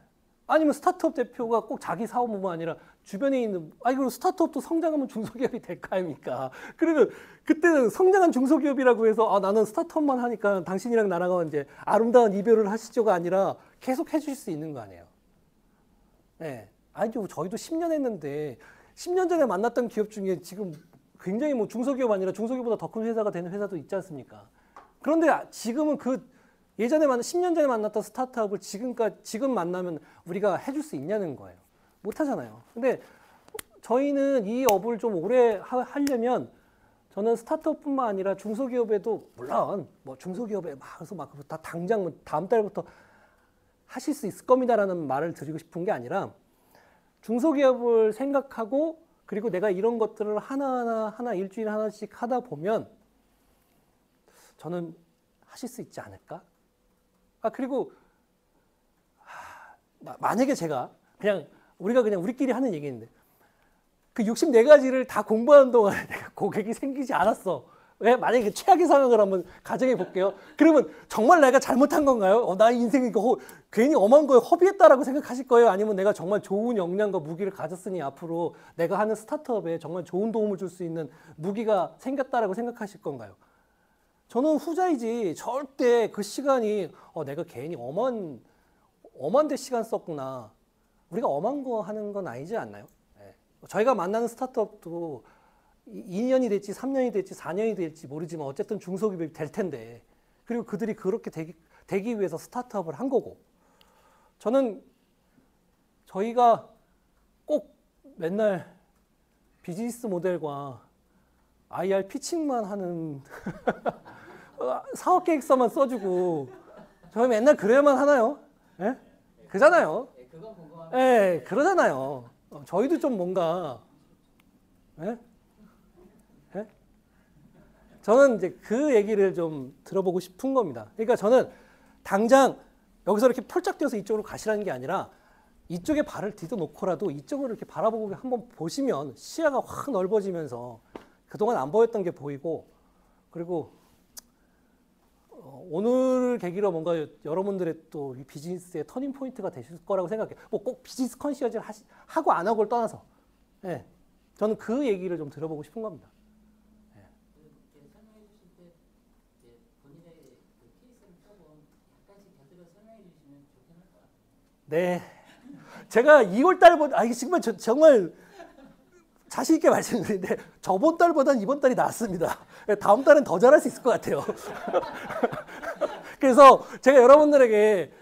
아니면 스타트업 대표가 꼭 자기 사업뿐만 아니라 주변에 있는 그리고 스타트업도 성장하면 중소기업이 될 거 아닙니까? 그러면 그때는 성장한 중소기업이라고 해서 나는 스타트업만 하니까 당신이랑 나랑 이제 아름다운 이별을 하시죠가 아니라 계속 해주실 수 있는 거 아니에요? 네. 아니죠. 저희도 10년 했는데 10년 전에 만났던 기업 중에 지금 굉장히 뭐 중소기업 아니라 중소기업보다 더 큰 회사가 되는 회사도 있지 않습니까? 그런데 지금은 예전에 10년 전에 만났던 스타트업을 지금 만나면 우리가 해줄 수 있냐는 거예요. 못 하잖아요. 근데 저희는 이 업을 좀 오래 하려면 저는 스타트업뿐만 아니라 중소기업에도 물론 뭐 중소기업에 그래서 다 당장 다음 달부터 하실 수 있을 겁니다라는 말을 드리고 싶은 게 아니라 중소기업을 생각하고 그리고 내가 이런 것들을 하나 일주일에 하나씩 하다 보면 저는 하실 수 있지 않을까? 그리고 만약에 제가 우리가 그냥 우리끼리 하는 얘기인데 그 64가지를 다 공부하는 동안에 내가 고객이 생기지 않았어. 왜? 만약에 최악의 상황을 한번 가정해 볼게요. 그러면 정말 내가 잘못한 건가요? 나 인생 이거 괜히 엄한 거에 허비했다라고 생각하실 거예요? 아니면 내가 정말 좋은 역량과 무기를 가졌으니 앞으로 내가 하는 스타트업에 정말 좋은 도움을 줄 수 있는 무기가 생겼다라고 생각하실 건가요? 저는 후자이지 절대 그 시간이 내가 괜히 엄한 데 시간 썼구나. 우리가 엄한 거 하는 건 아니지 않나요? 네. 저희가 만나는 스타트업도 2년이 될지 3년이 될지 4년이 될지 모르지만 어쨌든 중소기업이 될 텐데 그리고 그들이 그렇게 되기 위해서 스타트업을 한 거고 저는 저희가 꼭 맨날 비즈니스 모델과 IR 피칭만 하는 사업 계획서만 써주고 저희 맨날 그래야만 하나요? 예? 그잖아요. 그건 궁금합니다. 예, 그러잖아요. 저희도 좀 뭔가 예? 예? 저는 이제 그 얘기를 좀 들어보고 싶은 겁니다. 그러니까 저는 당장 여기서 이렇게 폴짝 뛰어서 이쪽으로 가시라는 게 아니라 이쪽에 발을 디뎌 놓고라도 이쪽으로 이렇게 바라보고 한번 보시면 시야가 확 넓어지면서 그동안 안 보였던 게 보이고 그리고 오늘 계기로 뭔가 여러분들의 또 이 비즈니스의 터닝 포인트가 되실 거라고 생각해요. 뭐 꼭 비즈니스 컨시어지를 하고 안 하고를 떠나서 예. 저는 그 얘기를 좀 들어보고 싶은 겁니다. 설명해 주실 때 본인의 그 케이스를 조금 약간씩 곁들여 설명해 주시면 좋겠을 것 같아요. 네. 제가 2월 달보다 이게 정말 정말 자신 있게 말씀드리는데 저번 달보다는 이번 달이 낫습니다. 다음 달은 더 잘할 수 있을 것 같아요. 그래서 제가 여러분들에게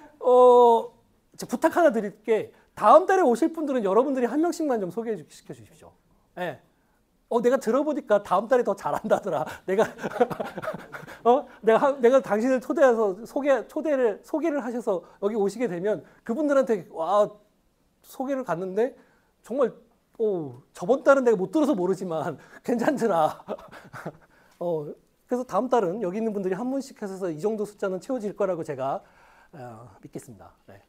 부탁 하나 드릴게 다음 달에 오실 분들은 여러분들이 한 명씩만 좀 소개시켜 주십시오. 네. 내가 들어보니까 다음 달에 더 잘한다더라. 내가 당신을 초대해서 소개를 하셔서 여기 오시게 되면 그분들한테 와 소개를 갔는데 정말 저번 달은 내가 못 들어서 모르지만 괜찮더라. 그래서 다음 달은 여기 있는 분들이 한 분씩 해서 이 정도 숫자는 채워질 거라고 제가 믿겠습니다. 네.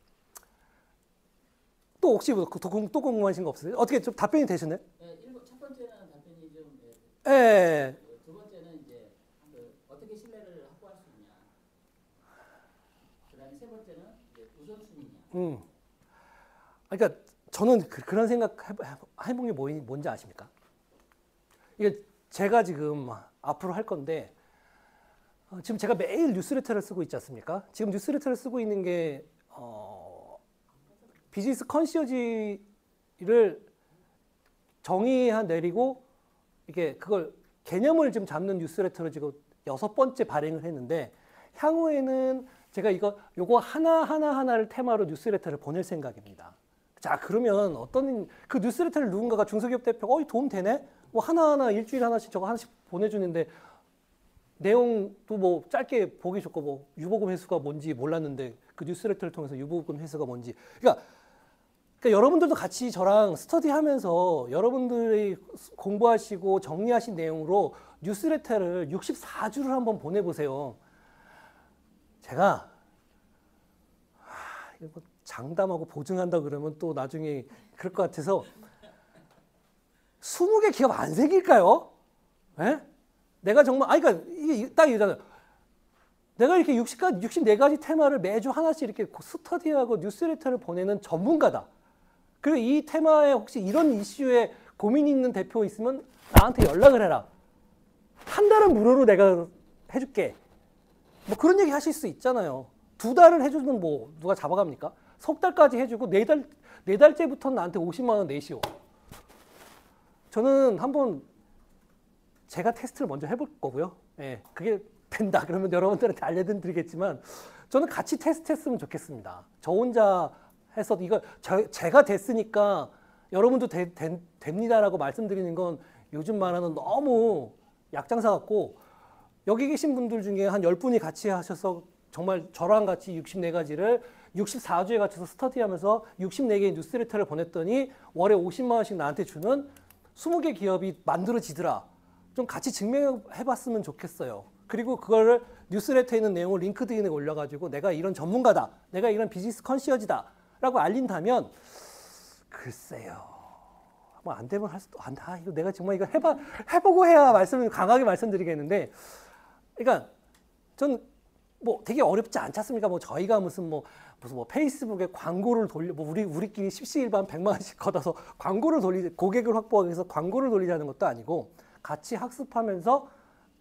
또 혹시 또 궁금하신 거 없으세요? 어떻게 좀 답변이 되셨나요? 네, 첫 번째는 답변이 좀. 네. 두 번째는 이제 어떻게 신뢰를 확보할 수 있냐. 그다음에 세 번째는 이제 우선순위냐. 그러니까 저는 그런 생각 해본 게 뭔지 아십니까? 이게 제가 지금 앞으로 할 건데 지금 제가 매일 뉴스레터를 쓰고 있지 않습니까? 지금 뉴스레터를 쓰고 있는 게 비즈니스 컨시어지를 내리고 이게 그걸 개념을 좀 잡는 뉴스레터를 지금 6번째 발행을 했는데 향후에는 제가 요거 하나를 테마로 뉴스레터를 보낼 생각입니다. 자, 그러면 그 뉴스레터를 누군가가 중소기업 대표가 도움 되네? 뭐 하나하나 일주일에 하나씩 저거 하나씩 보내주는데 내용도 뭐 짧게 보기 좋고 뭐 유보금 회수가 뭔지 몰랐는데 그 뉴스레터를 통해서 유보금 회수가 뭔지. 그러니까 여러분들도 같이 저랑 스터디하면서 여러분들이 공부하시고 정리하신 내용으로 뉴스레터를 64주를 한번 보내보세요. 제가 이거 장담하고 보증한다 그러면 또 나중에 그럴 것 같아서 20개 기업 안 생길까요? 예? 내가 정말 그러니까 이게 딱 이거잖아요. 내가 이렇게 64가지 테마를 매주 하나씩 이렇게 스터디하고 뉴스레터를 보내는 전문가다. 그리고 이 테마에 혹시 이런 이슈에 고민이 있는 대표 있으면 나한테 연락을 해라. 한 달은 무료로 내가 해줄게. 뭐 그런 얘기 하실 수 있잖아요. 2달을 해주면 뭐 누가 잡아갑니까? 석 달까지 해주고 4달째부터는 나한테 50만 원 내시오. 저는 한번 제가 테스트를 먼저 해볼 거고요. 예, 그게 된다 그러면 여러분들한테 알려드리겠지만 저는 같이 테스트했으면 좋겠습니다. 저 혼자 해서 이거 제가 됐으니까 여러분도 됩니다라고 말씀드리는 건 요즘 말하는 너무 약장사 같고 여기 계신 분들 중에 한 10분이 같이 하셔서 정말 저랑 같이 64가지를 64주에 갖춰서 스터디하면서 64개의 뉴스레터를 보냈더니 월에 50만 원씩 나한테 주는 20개 기업이 만들어지더라. 좀 같이 증명해봤으면 좋겠어요. 그리고 그거를 뉴스레터에 있는 내용을 링크드인에 올려가지고 내가 이런 전문가다. 내가 이런 비즈니스 컨시어지다. 라고 알린다면 글쎄요. 뭐 안 되면 할 수도 안다. 이거 내가 정말 이거 해보고 해야 강하게 말씀드리겠는데 그러니까 전 뭐 되게 어렵지 않지 않습니까? 뭐 저희가 무슨 뭐 페이스북에 광고를 뭐 우리끼리 십시일반 100만 원씩 걷어서 고객을 확보하기 위해서 광고를 돌리자는 것도 아니고 같이 학습하면서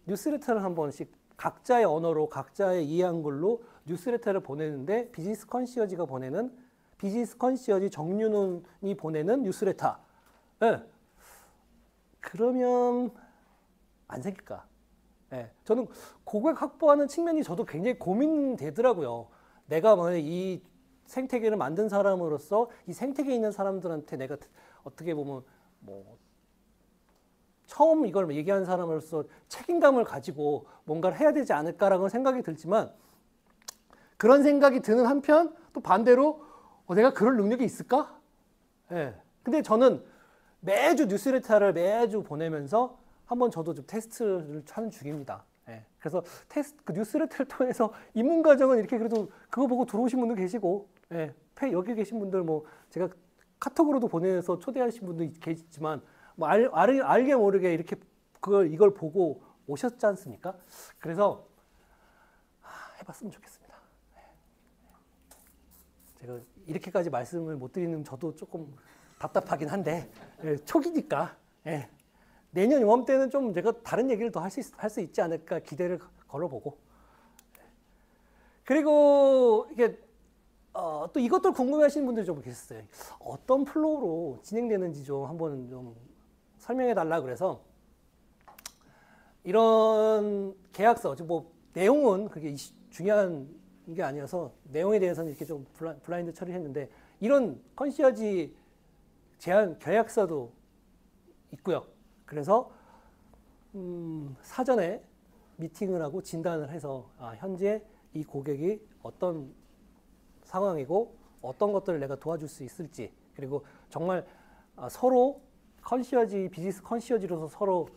뉴스레터를 한 번씩 각자의 언어로 각자의 이해한 걸로 뉴스레터를 보내는데 비즈니스 컨시어지 정윤훈이 보내는 뉴스레터. 네. 그러면 안 생길까? 네. 저는 고객 확보하는 측면이 저도 굉장히 고민되더라고요. 내가 만약에 이 생태계를 만든 사람으로서 이 생태계에 있는 사람들한테 내가 어떻게 보면 뭐 처음 이걸 얘기하는 사람으로서 책임감을 가지고 뭔가를 해야 되지 않을까라고 생각이 들지만 그런 생각이 드는 한편 또 반대로 내가 그럴 능력이 있을까? 예. 근데 저는 매주 뉴스레터를 매주 보내면서 한번 저도 좀 테스트를 하는 중입니다. 예. 그래서 그 뉴스레터를 통해서 입문 과정은 이렇게 그래도 그거 보고 들어오신 분도 계시고, 예. 여기 계신 분들 뭐 제가 카톡으로도 보내서 초대하신 분도 계시지만 뭐 알게 모르게 이렇게 이걸 보고 오셨지 않습니까? 그래서 해봤으면 좋겠습니다. 제가 이렇게까지 말씀을 못 드리는 저도 조금 답답하긴 한데 초기니까 내년 이맘때는 좀 제가 다른 얘기를 더 할 수 있지 않을까 기대를 걸어보고 그리고 이게 또 이것도 궁금해하시는 분들이 좀 계셨어요. 어떤 플로우로 진행되는지 좀 한번 좀 설명해 달라 그래서 이런 계약서 뭐 내용은 그게 중요한 게 아니어서 내용에 대해서는 이렇게 좀 블라인드 처리했는데 이런 컨시어지 제한 계약서도 있고요. 그래서 사전에 미팅을 하고 진단을 해서 현재 이 고객이 어떤 상황이고 어떤 것들을 내가 도와줄 수 있을지 그리고 정말 서로 비즈니스 컨시어지로서 서로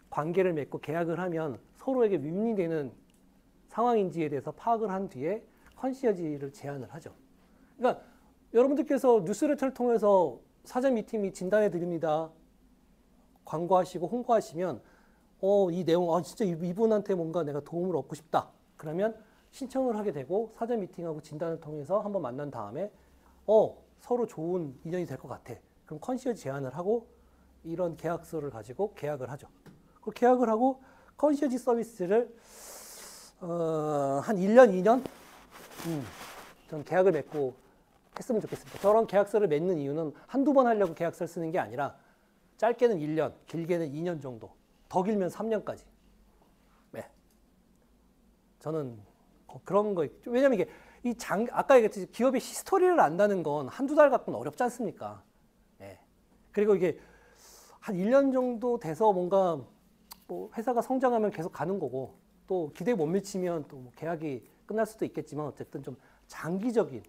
관계를 맺고 계약을 하면 서로에게 윈윈이 되는 상황인지에 대해서 파악을 한 뒤에 컨시어지를 제안을 하죠. 그러니까 여러분들께서 뉴스레터를 통해서 사전 미팅 및 진단해 드립니다. 광고하시고 홍보하시면 이 내용 진짜 이분한테 뭔가 내가 도움을 얻고 싶다. 그러면 신청을 하게 되고 사전 미팅하고 진단을 통해서 한번 만난 다음에 서로 좋은 인연이 될 것 같아. 그럼 컨시어지 제안을 하고 이런 계약서를 가지고 계약을 하죠. 그 계약을 하고 컨시어지 서비스를 한 1년, 2년 전 계약을 맺고 했으면 좋겠습니다. 저런 계약서를 맺는 이유는 한두 번 하려고 계약서를 쓰는 게 아니라 짧게는 1년, 길게는 2년 정도, 더 길면 3년까지. 네. 저는 그런 거, 왜냐면 이게 아까 얘기했듯이 기업의 히스토리를 안다는 건 한두 달 갖고는 어렵지 않습니까? 네. 그리고 이게 한 1년 정도 돼서 뭔가 뭐 회사가 성장하면 계속 가는 거고 또 기대에 못 미치면 또 뭐 계약이 끝날 수도 있겠지만 어쨌든 좀 장기적인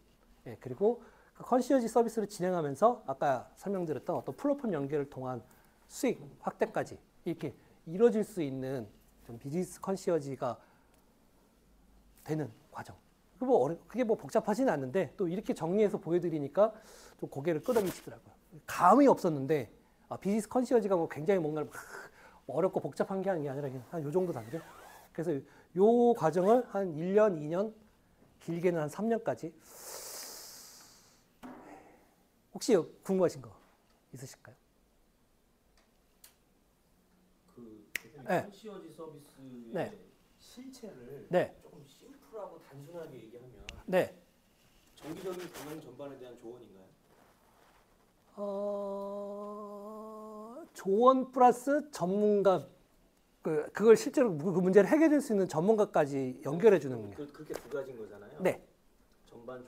그리고 그 컨시어지 서비스를 진행하면서 아까 설명드렸던 어떤 플랫폼 연계를 통한 수익 확대까지 이렇게 이루어질 수 있는 좀 비즈니스 컨시어지가 되는 과정. 그게 뭐 복잡하지는 않는데 또 이렇게 정리해서 보여드리니까 좀 고개를 끄덕이시더라고요. 감이 없었는데 비즈니스 컨시어지가 뭐 굉장히 뭔가 어렵고 복잡한 게 아니라 한 요 정도 단계. 그래서 요 과정을 한 1년, 2년, 길게는 한 3년까지. 혹시 궁금하신 거 있으실까요? 네. 컨시어지 서비스의 네. 실체를 네. 조금 심플하고 단순하게 얘기하면 네. 정기적인 경영 전반에 대한 조언인가요? 조언 플러스 전문가 그걸 실제로 그 문제를 해결할 수 있는 전문가까지 연결해 주는 거예요. 그렇게 두 가지인 거잖아요. 네. 전반에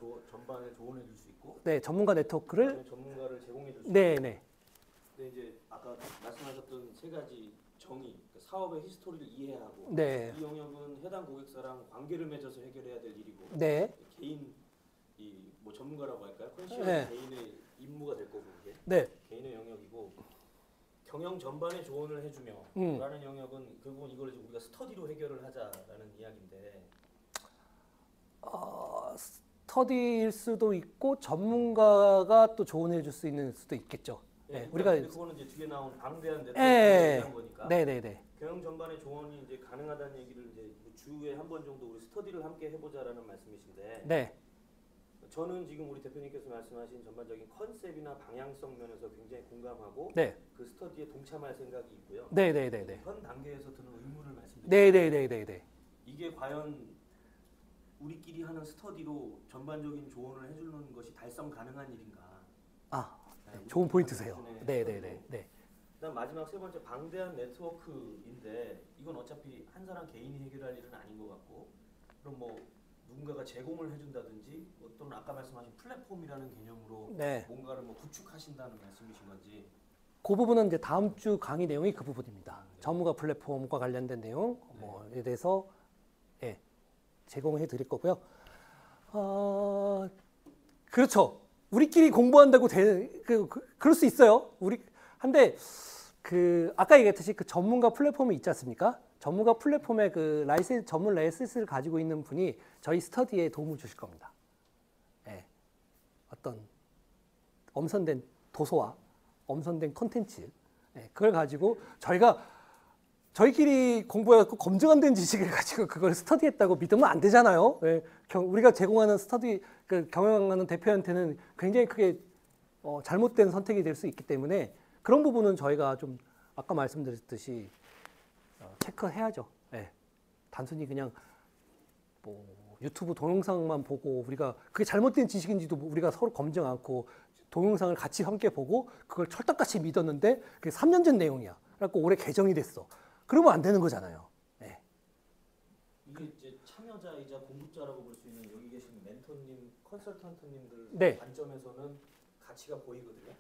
조언해 줄 수 있고. 네, 전문가 네트워크를 전문가를 제공해 줄 수 네, 있고. 네. 근데 이제 아까 말씀하셨던 세 가지 정의, 그러니까 사업의 히스토리를 이해하고 네. 이 영역은 해당 고객사랑 관계를 맺어서 해결해야 될 일이고 네. 개인 뭐 전문가라고 할까요? 컨시어지 네. 개인의 임무가 될 거고 이게 네. 개인의 영역이고 경영 전반에 조언을 해주며 라는 영역은 결국은 이걸 이제 우리가 스터디로 해결을 하자라는 이야기인데 스터디일 수도 있고 전문가가 또 조언해 줄 수 있는 수도 있겠죠. 네, 우리가 그거는 이제 뒤에 나온 방대한 네트워크에 대한 거니까. 네. 경영 전반의 조언이 이제 가능하다는 얘기를 이제 주에 한 번 정도 우리 스터디를 함께 해보자라는 말씀이신데. 네. 저는 지금 우리 대표님께서 말씀하신 전반적인 컨셉이나 방향성 면에서 굉장히 공감하고 네. 그 스터디에 동참할 생각이 있고요. 네. 현 단계에서 드는 의문을 말씀드립니다. 네. 이게 과연 우리끼리 하는 스터디로 전반적인 조언을 해주는 것이 달성 가능한 일인가? 좋은 포인트세요. 네. 그다음 마지막 세 번째 방대한 네트워크인데 이건 어차피 한 사람 개인이 해결할 일은 아닌 것 같고 그럼 뭐 누군가가 제공을 해준다든지 또는 아까 말씀하신 플랫폼이라는 개념으로 네. 뭔가를 뭐 구축하신다는 말씀이신 건지. 그 부분은 이제 다음 주 강의 내용이 그 부분입니다. 전문가 플랫폼과 관련된 내용 뭐에 대해서 예, 제공해 드릴 거고요. 그렇죠. 우리끼리 공부한다고 그럴 수 있어요. 한데 아까 얘기했듯이 그 전문가 플랫폼이 있지 않습니까? 전문가 플랫폼의 그 전문 라이센스를 가지고 있는 분이 저희 스터디에 도움을 주실 겁니다. 예. 어떤 엄선된 도서와 엄선된 콘텐츠, 예. 그걸 가지고 저희끼리 공부해갖고 검증 안 된 지식을 가지고 그걸 스터디했다고 믿으면 안 되잖아요. 예. 우리가 제공하는 경영하는 대표한테는 굉장히 크게 잘못된 선택이 될 수 있기 때문에 그런 부분은 저희가 좀 아까 말씀드렸듯이 체크해야죠. 예. 단순히 그냥 뭐 유튜브 동영상만 보고 우리가 그게 잘못된 지식인지도 우리가 서로 검증 않고 동영상을 같이 함께 보고 그걸 철떡같이 믿었는데 그게 3년 전 내용이야. 그래갖고 올해 개정이 됐어. 그러면 안 되는 거잖아요. 예. 이게 이제 참여자이자 공급자라고 볼 수 있는 여기 계신 멘토님, 컨설턴트님들 네. 관점에서는 가치가 보이거든요.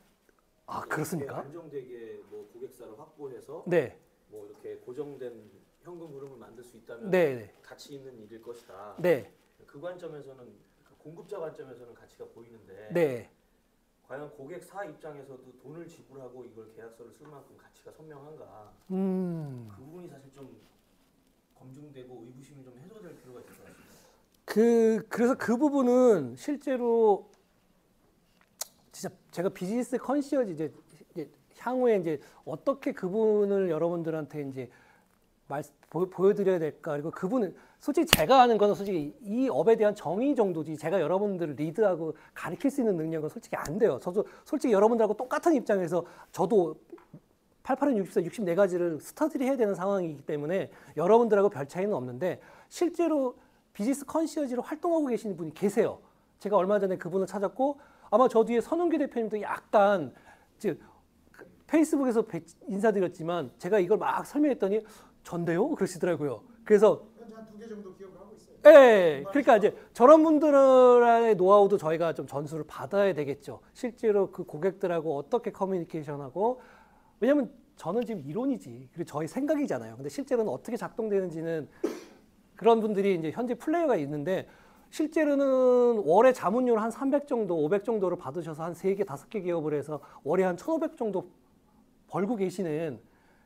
아, 그렇습니까? 안정되게 뭐 고객사를 확보해서 네. 뭐 이렇게 고정된 현금 흐름을 만들 수 있다면 네. 가치 있는 일일 것이다. 네. 그 관점에서는 그 공급자 관점에서는 가치가 보이는데 네. 과연 고객사 입장에서도 돈을 지불하고 이걸 계약서를 쓸 만큼 가치가 선명한가? 그 부분이 사실 좀 검증되고 의구심이 좀 해소될 필요가 있을 것 같습니다. 그래서 그 부분은 실제로 진짜 제가 비즈니스 컨시어지 이제 향후에 이제 어떻게 그분을 여러분들한테 이제 보여드려야 될까. 그리고 그분은 솔직히 제가 하는 거는 솔직히 이 업에 대한 정의 정도지 제가 여러분들을 리드하고 가르칠 수 있는 능력은 솔직히 안 돼요. 저도 솔직히 여러분들하고 똑같은 입장에서 저도 88은 64, 64가지를 스터디를 해야 되는 상황이기 때문에 여러분들하고 별 차이는 없는데 실제로 비즈니스 컨시어지로 활동하고 계시는 분이 계세요. 제가 얼마 전에 그분을 찾았고 아마 저 뒤에 선웅기 대표님도 약간 페이스북에서 인사드렸지만 제가 이걸 막 설명했더니 전데요? 그러시더라고요. 그래서 현재 한 2개 정도 기억을 하고 있어요. 예, 그러니까 이제 저런 분들의 노하우도 저희가 좀 전수를 받아야 되겠죠. 실제로 그 고객들하고 어떻게 커뮤니케이션하고 왜냐면 저는 지금 이론이지 그리고 저희 생각이잖아요. 근데 실제로는 어떻게 작동되는지는 그런 분들이 이제 현재 플레이어가 있는데 실제로는 월에 자문료를 한 300 정도, 500 정도를 받으셔서 한 3개, 5개 기업을 해서 월에 한 1,500 정도 벌고 계시는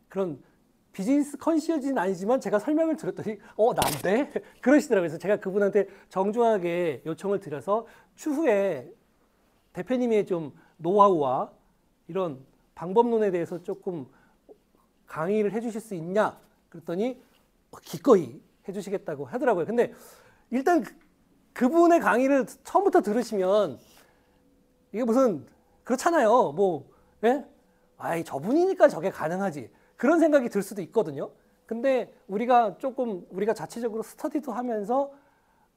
그런 비즈니스 컨시어지는 아니지만 제가 설명을 드렸더니 난데? 그러시더라고요. 그래서 제가 그분한테 정중하게 요청을 드려서 추후에 대표님의 좀 노하우와 이런 방법론에 대해서 조금 강의를 해주실 수 있냐? 그랬더니 기꺼이 해주시겠다고 하더라고요. 근데 일단 그분의 강의를 처음부터 들으시면 이게 무슨 그렇잖아요. 뭐 예? 아이 저분이니까 저게 가능하지. 그런 생각이 들 수도 있거든요. 근데 우리가 자체적으로 스터디도 하면서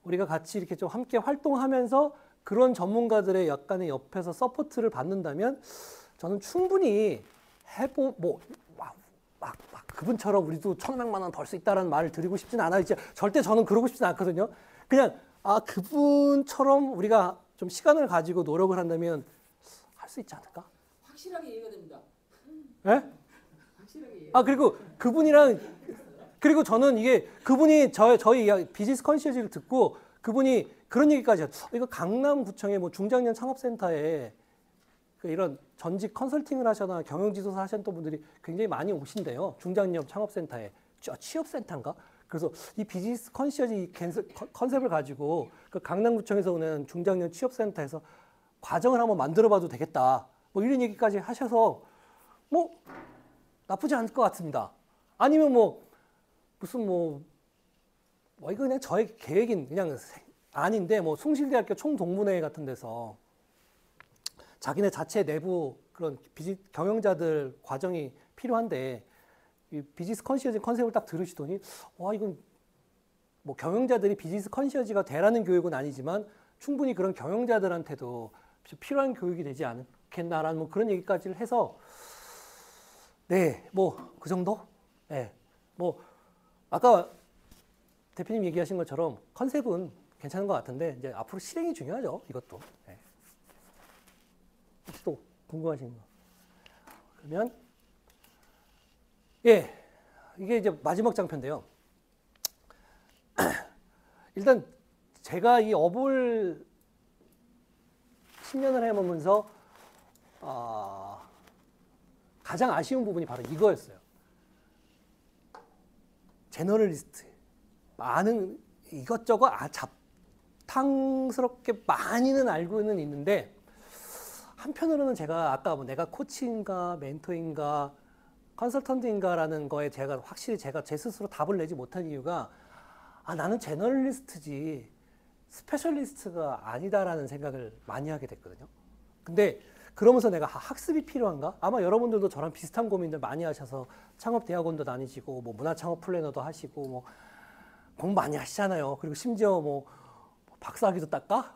우리가 같이 이렇게 좀 함께 활동하면서 그런 전문가들의 약간의 옆에서 서포트를 받는다면 저는 충분히 막 그분처럼 우리도 1,500만 원 벌 수 있다라는 말을 드리고 싶진 않아요. 절대 저는 그러고 싶진 않거든요. 그냥 그분처럼 우리가 좀 시간을 가지고 노력을 한다면 할 수 있지 않을까? 확실하게 이해가 됩니다. 예? 확실하게 이해. 그리고 그분이랑 그리고 저는 이게 그분이 저희 비즈니스 컨시어지를 듣고 그분이 그런 얘기까지 이거 강남구청의 뭐 중장년 창업센터에 이런 전직 컨설팅을 하거나 경영지도사 하셨던 분들이 굉장히 많이 오신대요. 중장년 창업센터에 취업센터인가? 그래서 이 비즈니스 컨시어지 컨셉을 가지고 그 강남구청에서 오는 중장년 취업센터에서 과정을 한번 만들어봐도 되겠다. 뭐 이런 얘기까지 하셔서 뭐 나쁘지 않을 것 같습니다. 아니면 이거 그냥 저의 계획인 그냥 아닌데 숭실대학교 총동문회 같은 데서 자기네 자체 내부 그런 경영자들 과정이 필요한데 이 비즈니스 컨시어지 컨셉을 딱 들으시더니 이건 뭐 경영자들이 비즈니스 컨시어지가 되라는 교육은 아니지만 충분히 그런 경영자들한테도 필요한 교육이 되지 않겠나라는 그런 얘기까지를 해서 그 정도? 아까 대표님 얘기하신 것처럼 컨셉은 괜찮은 것 같은데 이제 앞으로 실행이 중요하죠. 이것도. 네. 혹시 또 궁금하신 거? 그러면 예, 이게 이제 마지막 장편인데요. 일단 제가 이 업을 10년을 해보면서 가장 아쉬운 부분이 바로 이거였어요. 제너럴리스트 많은 이것저것 잡탕스럽게 많이는 알고는 있는데 한편으로는 제가 아까 뭐 내가 코치인가 멘토인가 컨설턴트인가라는 거에 제가 확실히 제 스스로 답을 내지 못한 이유가 나는 제너럴리스트지 스페셜리스트가 아니다라는 생각을 많이 하게 됐거든요. 근데 그러면서 내가 학습이 필요한가? 아마 여러분들도 저랑 비슷한 고민들 많이 하셔서 창업대학원도 다니시고 뭐 문화창업 플래너도 하시고 뭐 공부 많이 하시잖아요. 그리고 심지어 뭐 박사학위도 딸까?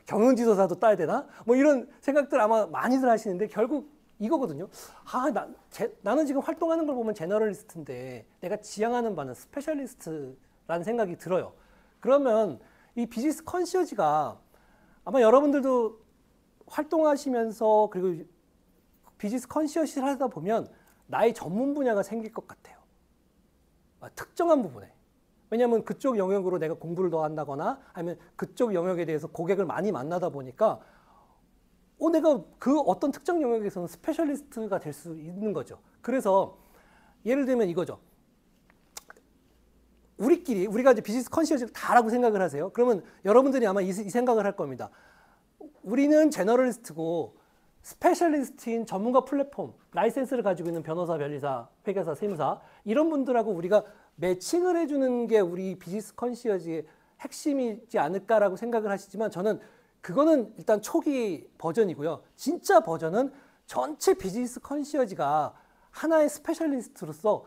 경영지도사도 따야 되나? 뭐 이런 생각들 아마 많이들 하시는데 결국 이거거든요. 나는 지금 활동하는 걸 보면 제너럴리스트인데 내가 지향하는 바는 스페셜리스트라는 생각이 들어요. 그러면 이 비즈니스 컨시어지가 아마 여러분들도 활동하시면서 그리고 비즈니스 컨시어시를 하다 보면 나의 전문 분야가 생길 것 같아요. 특정한 부분에. 왜냐하면 그쪽 영역으로 내가 공부를 더 한다거나 아니면 그쪽 영역에 대해서 고객을 많이 만나다 보니까 내가 그 어떤 특정 영역에서는 스페셜리스트가 될 수 있는 거죠. 그래서 예를 들면 이거죠. 우리가 이제 비즈니스 컨시어지를 다라고 생각을 하세요. 그러면 여러분들이 아마 이 생각을 할 겁니다. 우리는 제너럴리스트고 스페셜리스트인 전문가 플랫폼, 라이센스를 가지고 있는 변호사, 변리사, 회계사, 세무사 이런 분들하고 우리가 매칭을 해주는 게 우리 비즈니스 컨시어지의 핵심이지 않을까라고 생각을 하시지만 저는 그거는 일단 초기 버전이고요. 진짜 버전은 전체 비즈니스 컨시어지가 하나의 스페셜리스트로서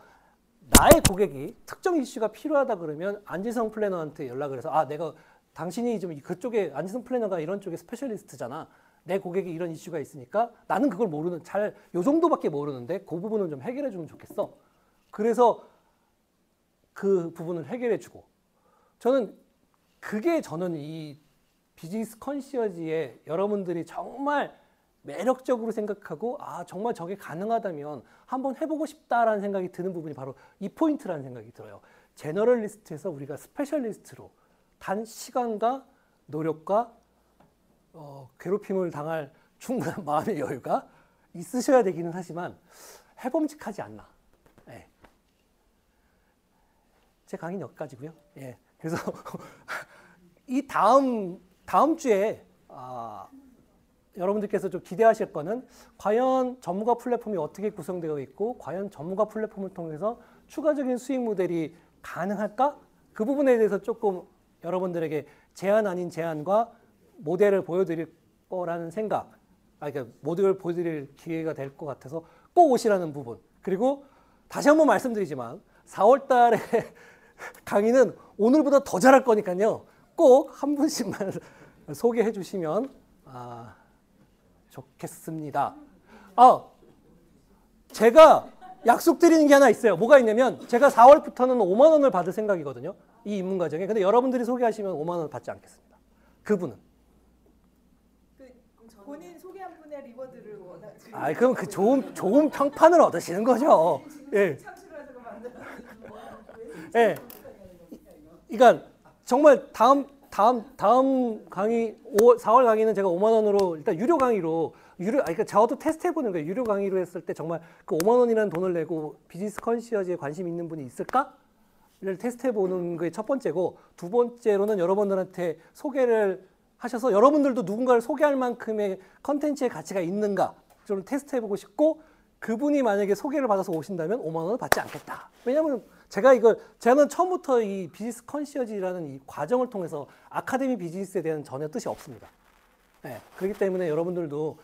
나의 고객이 특정 이슈가 필요하다 그러면 안지성 플래너한테 연락을 해서 당신이 좀 그쪽에 안지성 플래너가 이런 쪽에 스페셜리스트잖아. 내 고객이 이런 이슈가 있으니까 나는 그걸 요 정도밖에 모르는데 그 부분은 좀 해결해 주면 좋겠어. 그래서 그 부분을 해결해 주고 저는 이 비즈니스 컨시어지에 여러분들이 정말 매력적으로 생각하고 정말 저게 가능하다면 한번 해보고 싶다라는 생각이 드는 부분이 바로 이 포인트라는 생각이 들어요. 제너럴리스트에서 우리가 스페셜리스트로 단 시간과 노력과 괴롭힘을 당할 충분한 마음의 여유가 있으셔야 되기는 하지만 해봄직하지 않나. 네. 제 강의는 여기까지고요. 예. 그래서 이 다음 주에 여러분들께서 좀 기대하실 거는 과연 전문가 플랫폼이 어떻게 구성되어 있고 과연 전문가 플랫폼을 통해서 추가적인 수익 모델이 가능할까? 그 부분에 대해서 조금 여러분들에게 제안 아닌 제안과 모델을 보여드릴 거라는 생각, 그러니까 모델을 보여드릴 기회가 될 것 같아서 꼭 오시라는 부분. 그리고 다시 한번 말씀드리지만 4월 달에 강의는 오늘보다 더 잘할 거니까요. 꼭 한 분씩만 소개해 주시면 좋겠습니다. 제가 약속드리는 게 하나 있어요. 뭐가 있냐면 제가 4월부터는 5만 원을 받을 생각이거든요. 이 입문 과정에. 근데 여러분들이 소개하시면 5만 원을 받지 않겠습니다. 그분은. 본인 소개한 분의 리워드를 원하지. 그럼 그 좋은 평판을 얻으시는 거죠. 예. 예. 그러니까 정말 다음 강의 4월 강의는 제가 5만 원으로 일단 유료 강의로 그러니까 저도 테스트 해보는 거예요. 유료 강의로 했을 때 정말 그 5만 원이라는 돈을 내고 비즈니스 컨시어지에 관심 있는 분이 있을까?를 테스트 해보는 게 첫 번째고 두 번째로는 여러분들한테 소개를 하셔서 여러분들도 누군가를 소개할 만큼의 컨텐츠의 가치가 있는가 좀 테스트 해보고 싶고 그분이 만약에 소개를 받아서 오신다면 5만 원을 받지 않겠다. 왜냐하면 저는 처음부터 이 비즈니스 컨시어지라는 이 과정을 통해서 아카데미 비즈니스에 대한 전혀 뜻이 없습니다. 네, 그렇기 때문에 여러분들도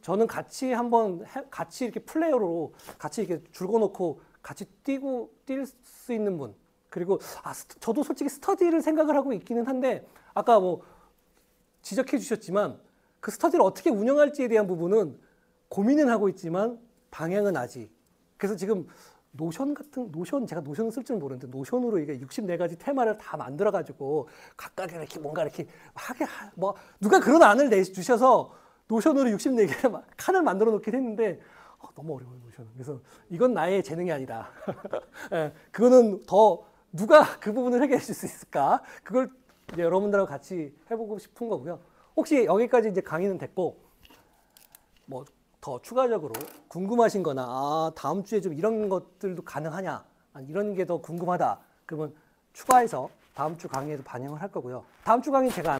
저는 같이 이렇게 플레이어로 같이 이렇게 줄거놓고 같이 뛸 수 있는 분. 그리고 저도 솔직히 스터디를 생각을 하고 있기는 한데 아까 뭐 지적해 주셨지만 그 스터디를 어떻게 운영할지에 대한 부분은 고민은 하고 있지만 방향은 아직. 그래서 지금 노션 제가 노션을 쓸 줄 모르는데 노션으로 이게 64가지 테마를 다 만들어 가지고 각각 이렇게 뭔가 이렇게 하게 뭐 누가 그런 안을 내주셔서 노션으로 64개의 칸을 만들어 놓긴 했는데 너무 어려워요, 노션은. 그래서 이건 나의 재능이 아니다. 예, 그거는 더 누가 그 부분을 해결해 줄 수 있을까? 그걸 이제 여러분들하고 같이 해보고 싶은 거고요. 혹시 여기까지 이제 강의는 됐고, 뭐 더 추가적으로 궁금하신 거나, 다음 주에 좀 이런 것들도 가능하냐, 이런 게 더 궁금하다. 그러면 추가해서 다음 주 강의에도 반영을 할 거고요. 다음 주 강의 제가